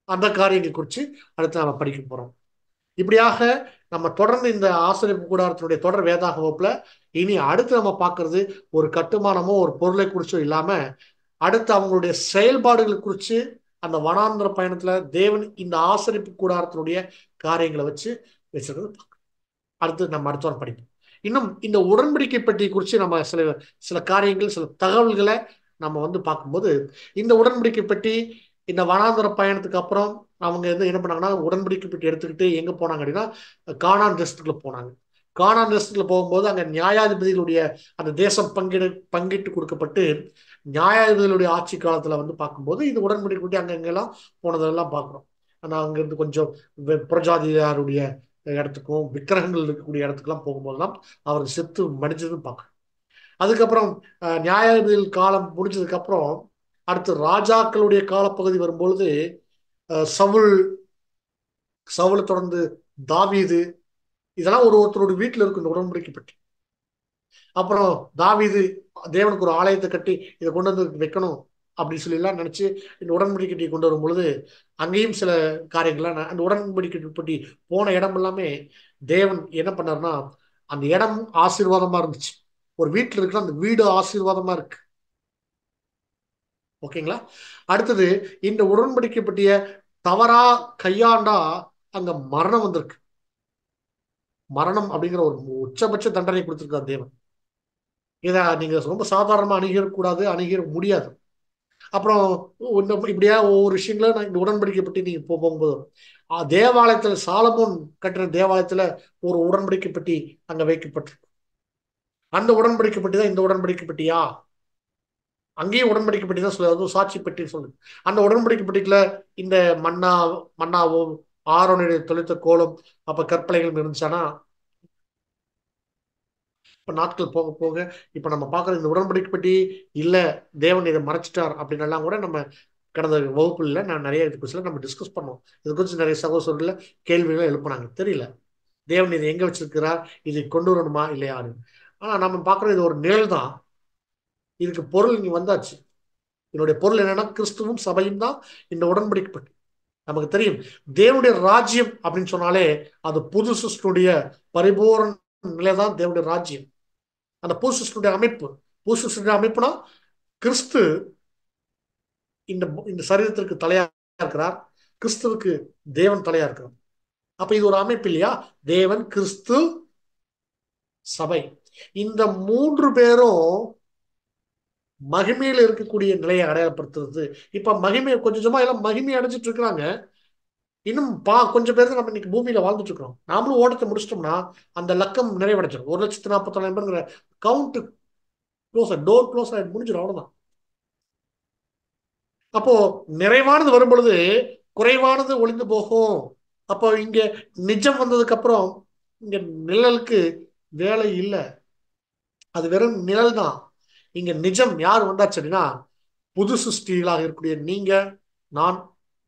அந்த காரியங்கள் குறித்து அடுத்து நம்ம படிக்க போறோம். இப்படியாக நம்ம தொடர்ந்து இந்த ஆசிரியப்பு கூடாரத்தினுடைய தொடர் வேதாக வகுப்புல இனி அடுத்து நம்ம பார்க்கறது ஒரு கட்டுமானமோ ஒரு பொருளை குறிச்சோ இல்லாம அடுத்து அவங்களுடைய செயல்பாடுகள் குறித்து அந்த வனாந்திர பயணத்துல தேவன் இந்த ஆசிரியப்பு கூடாரத்தினுடைய காரியங்களை வச்சு வச்சிருக்கிறது அடுத்து நம்ம அடுத்த வாரம் படிப்போம். இன்னும் இந்த உடன்படிக்கை பெட்டி குறித்து நம்ம சில காரியங்கள் சில தகவல்களை நம்ம பார்க்கும்போது இந்த உடன்படிக்கை பெட்டி இந்த வனாந்திர பயணத்துக்கு அப்புறம் அவங்க என்ன பண்ணாங்கன்னா உடன்படிக்கை பெட்டி எடுத்துக்கிட்டு எங்க போனாங்க அப்படின்னா கானான் தேசத்துக்குள்ள போனாங்க. கானான் தேசத்துக்குள்ள போகும்போது அங்க நியாயாதிபதிகளுடைய அந்த தேசம் பங்கிட்டு கொடுக்கப்பட்டு நியாயாதிபதிகளுடைய ஆட்சி காலத்துல பார்க்கும்போது இந்த உடன்படிக்கை பெட்டி அங்கெல்லாம் போனதெல்லாம் பார்க்குறோம். ஆனா அங்க இருந்து கொஞ்சம் புறஜாதியாருடைய இடத்துக்கும் விக்கிரகங்கள் இருக்கக்கூடிய இடத்துக்குலாம் போகும்போதுலாம் அவர் செத்து மடிஞ்சதுன்னு பார்க்கணும். அதுக்கப்புறம் நியாயாதிபதிகள் காலம் முடிஞ்சதுக்கு அப்புறம் அடுத்து ராஜாக்களுடைய காலப்பகுதி வரும்பொழுது சவுலை தொடர்ந்து தாவீது, இதெல்லாம் ஒருத்தரோட வீட்டில் இருக்கு இந்த உடன்படிக்கை பெட்டி. அப்புறம் தாவீது தேவனுக்கு ஒரு ஆலயத்தை கட்டி இதை கொண்டு வந்து வைக்கணும் அப்படின்னு சொல்லிலாம் நினைச்சு இந்த உடன்படிக்கை கொண்டு வரும் பொழுது அங்கேயும் சில காரியங்கள்லாம் அந்த உடன்படிக்கை பெட்டி போன இடம் எல்லாமே தேவன் என்ன பண்ணாருன்னா அந்த இடம் ஆசீர்வாதமா இருந்துச்சு. ஒரு வீட்டில் இருக்கிற அந்த வீடு ஆசீர்வாதமா இருக்கு. ஓகேங்களா? அடுத்தது இந்த உடன்படிக்கை பற்றிய தவறா கையாண்டா அங்க மரணம் வந்திருக்கு. மரணம் அப்படிங்கிற ஒரு உச்சபட்ச தண்டனை கொடுத்திருக்கார் தேவன். இதை நீங்க ரொம்ப சாதாரணமா அணுகிடக்கூடாது, அணுகிட முடியாது. அப்புறம் இப்படியா ஒவ்வொரு விஷயங்களும் நான் இந்த உடன்படிக்கை பற்றி நீங்க போகும்போது தேவாலயத்துல சாலமோன் கட்டின தேவாலயத்துல ஒரு உடன்படிக்கை பெட்டி அங்க வைக்கப்பட்டிருக்கு. அந்த உடன்படிக்கை பெட்டி தான் இந்த உடன்படிக்கை பெட்டியா? அங்கேயும் உடன்படிக்கை பெட்டி தான் சொல்லுது, சாட்சி பெட்டி சொல்லுது. அந்த உடன்படிக்கை பெட்டிக்குள்ள இந்த மன்னாவும் ஆரோனுடைய தொலைத்த கோலம் அப்ப கற்பனைகளும் இருந்துச்சானா இப்ப நாட்கள் போக போக இப்ப நம்ம பாக்குற இந்த உடன்படிக்கை பெட்டி இல்ல தேவன் இதை மறைச்சிட்டார் அப்படின்னு எல்லாம் கூட நம்ம கடந்த வகுப்புல நான் நிறைய இது குறிச்சு நம்ம டிஸ்கஸ் பண்ணோம். இது குறித்து நிறைய சகோதரர்கள் கேள்விகளை எழுப்பினாங்க. தெரியல தேவன் இதை எங்க வச்சிருக்கிறார், இதை கொண்டு வரணுமா இல்லையாரு. ஆனா நம்ம பாக்குறது இது ஒரு நிழல் தான். இதுக்கு பொருள் இங்க வந்தாச்சு. என்னுடைய பொருள் என்னன்னா கிறிஸ்துவும் சபையும் தான் இந்த உடன்படிக்கை பெட்டி. நமக்கு தெரியும் தேவனுடைய ராஜ்யம் அப்படின்னு சொன்னாலே அது புது சிருஷ்டியுடைய பரிபூர்ண நிலைதான் தேவனுடைய ராஜ்யம். அந்த புது சிருஷ்டியுடைய அமைப்பு, புது சிருஷ்டியுடைய அமைப்புனா கிறிஸ்து இந்த சரீரத்திற்கு தலையா இருக்கிறார், கிறிஸ்துவுக்கு தேவன் தலையா இருக்கிறார். அப்ப இது ஒரு அமைப்பு இல்லையா? தேவன், கிறிஸ்து, சபை, இந்த மூன்று பேரும் மகிமையில இருக்கக்கூடிய நிலையை அடையாளப்படுத்துறது. இப்ப மகிமையை கொஞ்சமா எல்லாம் மகிமை அடைஞ்சிட்டு இருக்கிறாங்க. இன்னும் கொஞ்சம் பேருக்கு நம்ம இன்னைக்கு பூமியில வாழ்ந்துட்டு இருக்கிறோம். நாமளும் ஓட்டத்தை முடிச்சிட்டோம்னா அந்த Lakkam நிறைவடைஞ்சிடும். 1,49,000 count close, door close ஆயிட்டு முடிஞ்சிடும், அவ்வளவுதான். அப்போ நிறைவானது வரும் பொழுது குறைவானது ஒளிந்து போகும். அப்போ இங்க நிஜம் வந்ததுக்கு அப்புறம் இங்க நிழலுக்கு வேலை இல்லை, அது வெறும் நிழல் தான். இங்க நிஜம் யார் வந்தாச்சு அப்படின்னா புது சிருஷ்டிகளாக இருக்கக்கூடிய நீங்க நான்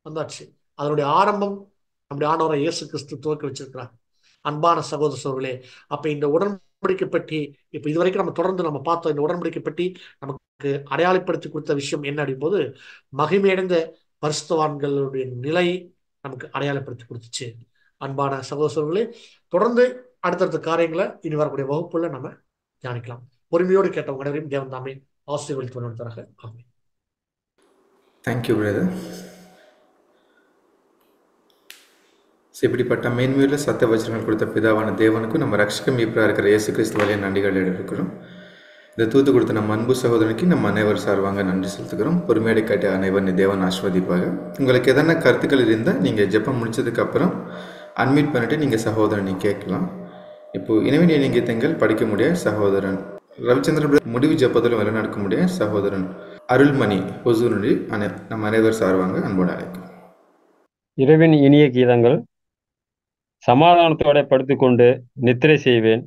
வந்தாச்சு. அதனுடைய ஆரம்பம் நம்முடைய ஆண்டவரை இயேசு கிறிஸ்து துவக்கி வச்சிருக்கிறார். அன்பான சகோதர சகோதரர்களே, அப்ப இந்த உடன்படிக்கை பற்றி இப்ப இதுவரைக்கும் நம்ம தொடர்ந்து நம்ம பார்த்தோம். இந்த உடன்படிக்கை பற்றி நமக்கு அடையாளப்படுத்தி கொடுத்த விஷயம் என்ன அப்படின் போது மகிமையடைந்த பரிசுத்தவான்களுடைய நிலை நமக்கு அடையாளப்படுத்தி கொடுத்துச்சு. அன்பான சகோதர சகோதரர்களே, தொடர்ந்து அடுத்தடுத்த காரியங்களை இனி வரக்கூடிய வகுப்புல நம்ம தியானிக்கலாம். பொறுமையோடு கேட்டவங்க அனைவரையும் தேவன் தாமே ஆசீர்வதித்து வருவதாக. ஆமென். Thank you brother. இப்படிப்பட்ட மேன்மையுள்ள சத்த வச்சனங்கள் கொடுத்த பிதாவான தேவனுக்கும் நம்ம ரட்சகம் மீட்பராக இருக்கிற இயேசு கிறிஸ்து வழியாக நன்றிகள் எடுக்கிறோம். இதை தூத்து கொடுத்த நம்ம அன்பு சகோதரனுக்கு நம்ம அனைவர் சார்பாக நன்றி செலுத்துக்கிறோம். பொறுமையோடு கேட்ட அனைவரும் தேவன் ஆசீர்வதிப்பாக. உங்களுக்கு எதனா கருத்துக்கள் இருந்தால் நீங்கள் ஜெபம் முடிச்சதுக்கப்புறம் அன்மியூட் பண்ணிட்டு நீங்கள் சகோதரனை கேட்கலாம். இப்போது இனிமே நீங்கள் தெங்கள் படிக்க முடிய சகோதரன் ரவிச்சந்திரன் முடிவு ஜெபத்தில் வழி நடக்க முடிய சகோதரன் அருள்மணி ஒசூரி நம்ம அனைவர் சார்பாங்க அன்போடு அழைக்கும். இரவின் இனிய கீதங்கள். சமாதானத்தோட படுத்துக்கொண்டு நித்திரை செய்வேன்.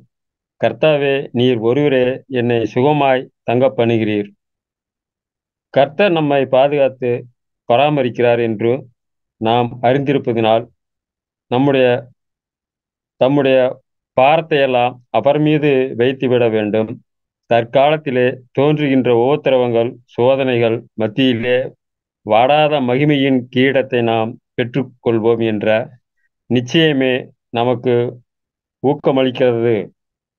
கர்த்தாவே, நீர் ஒருவரே என்னை சுகமாய் தங்க பண்ணுகிறீர். கர்த்தர் நம்மை பாதுகாத்து பராமரிக்கிறார் என்று நாம் அறிந்திருப்பதினால் தம்முடைய பாரத்தையெல்லாம் அவர் மீது வைத்துவிட வேண்டும். தற்காலத்திலே தோன்றுகின்ற உபத்திரவங்கள் சோதனைகள் மத்தியிலே வாடாத மகிமையின் கிரீடத்தை நாம் பெற்றுக்கொள்வோம் என்ற நிச்சயமே நமக்கு ஊக்கமளிக்கிறது.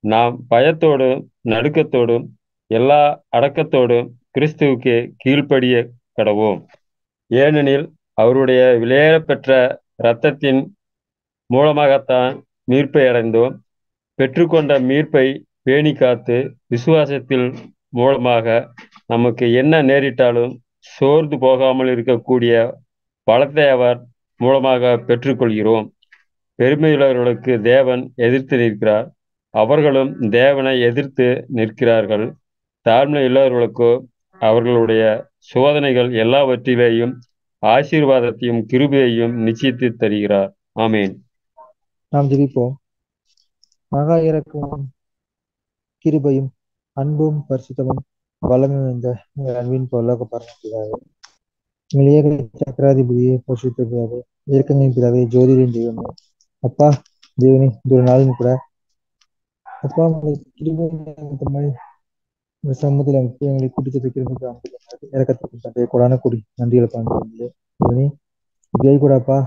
நாம் பயத்தோடும் நடுக்கத்தோடும் எல்லா அடக்கத்தோடும் கிறிஸ்துவுக்கு கீழ்ப்படிய கடவோம். ஏனெனில் அவருடைய விலையேறப்பெற்ற இரத்தத்தின் மூலமாகத்தான் மீட்பை அடைந்தோம். பெற்றுக்கொண்ட மீட்பை பேணி காத்து விசுவாசத்தில் மூலமாக நமக்கு என்ன நேரிட்டாலும் சோர்ந்து போகாமல் இருக்கக்கூடிய பலத்தை அவர் மூலமாக பெற்றுக்கொள்கிறோம். பெருமையுள்ளவர்களுக்கு தேவன் எதிர்த்து நிற்கிறார், அவர்களும் தேவனை எதிர்த்து நிற்கிறார்கள். தாழ்மையுள்ளவர்களுக்கோ அவர்களுடைய சோதனைகள் எல்லாவற்றிலேயும் ஆசீர்வாதத்தையும் கிருபையையும் நிச்சயித்து தருகிறார். ஆமேன். நாம் ஜெபிப்போம். மகா இரக்கமும் கிருபையும் அன்பும் பரிசுத்தமும் வல்லமையும் இந்த அன்பின் பொருளாக பரமபிதாவே, எங்கள் ஏக சக்கராதிபதியே, பரிசுத்த பிதாவே, இரக்கங்களின் பிதாவே, ஜோதியின் தெய்வமே, அப்பா தேவனே, இந்த ஒரு நாளும் கூட அப்பா கிருபை சமூகத்தில் எங்களை கூட்டிட்டு இறக்கத்துக்கு தந்தைய கொடான கூடி நன்றிகளை பாருங்க தேவனே. இதே கூட அப்பா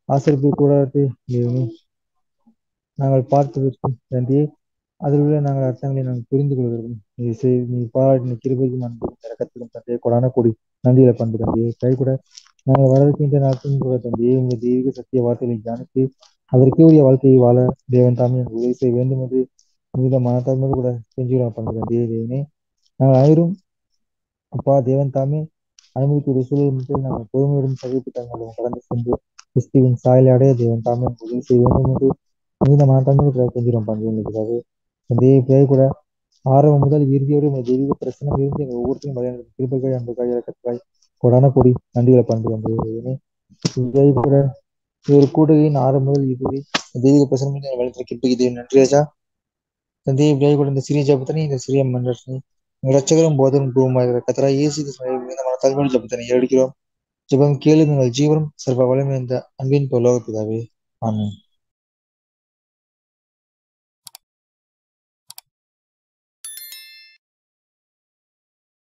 ஆசிரியப்பு கூட தேவனே நாங்கள் பார்த்ததற்கு நன்றியே, அதில் உள்ள நாங்கள் அர்த்தங்களை நாங்கள் புரிந்து கொள்கிறோம். நீ பாராட்டின கிருபைக்கும் அன்பும் இறக்கத்துக்கும் தந்தையை கொடான கூடி நன்றிகளை பண்பு தந்தையை கை கூட நாங்கள் வரவிருக்கின்ற நாட்களும் கூட தந்தையை உங்கள் தெய்வீக சத்திய வார்த்தைகளை தியானித்து அதற்கே உரிய வாழ்க்கையை வாழ தேவன் தாமே எனக்கு உதவி செய்ய வேண்டும் என்று மிகுந்த மனத்தாழ்மையோடு கூட செஞ்சுக்கிறோம் பண்பு தந்தையை தேவனே. நாங்கள் அனைவரும் அப்பா தேவன் தாமே அனுமதிக்கூடிய சூழல் மட்டும் நாங்கள் பொறுமையுடன் சகிப்பு நாங்கள் கடந்து சென்று கிறிஸ்துவின் சாயலை அடைய தேவன் தாமே உதவி செய்ய வேண்டும் என்று மிகுந்த மனத்தாழ்மையோடு செஞ்சிடும் பண்புகளுக்காக தந்தையை பிறகு கூட ஆரம்பம் முதல் இறுதியோடு உங்கள் தெய்வீக பிரச்சனை இருந்து எங்கள் ஒவ்வொருத்தையும் மலையான கிருபைக்காய் அன்புக்காய் இறக்கத்துக்காய் கொடான கொடி நன்றிகளை பண்பு தந்தையே. கூட ஒரு கூடுகையின் ஆரம்பம் முதல் இறுதி தெய்வீக பிரச்சனை வளர்த்த கிருபைக்கு நன்றி ராஜா. தந்தையை பிறகு கூட இந்த சிறிய ஜபத்தனை இந்த சிறிய மன்றனை எங்கள் ரட்சகரும் போதரும் குருவுமாகிற கத்தராய் இயேசு மிகுந்த மனத்தாழ்மையோடு ஜபத்தனை ஏறெடுக்கிறோம். ஜபம் கேளும் எங்கள் ஜீவனம் சர்வ வளம் இந்த அன்பின் பரலோக பிதாவே. ஆமென்.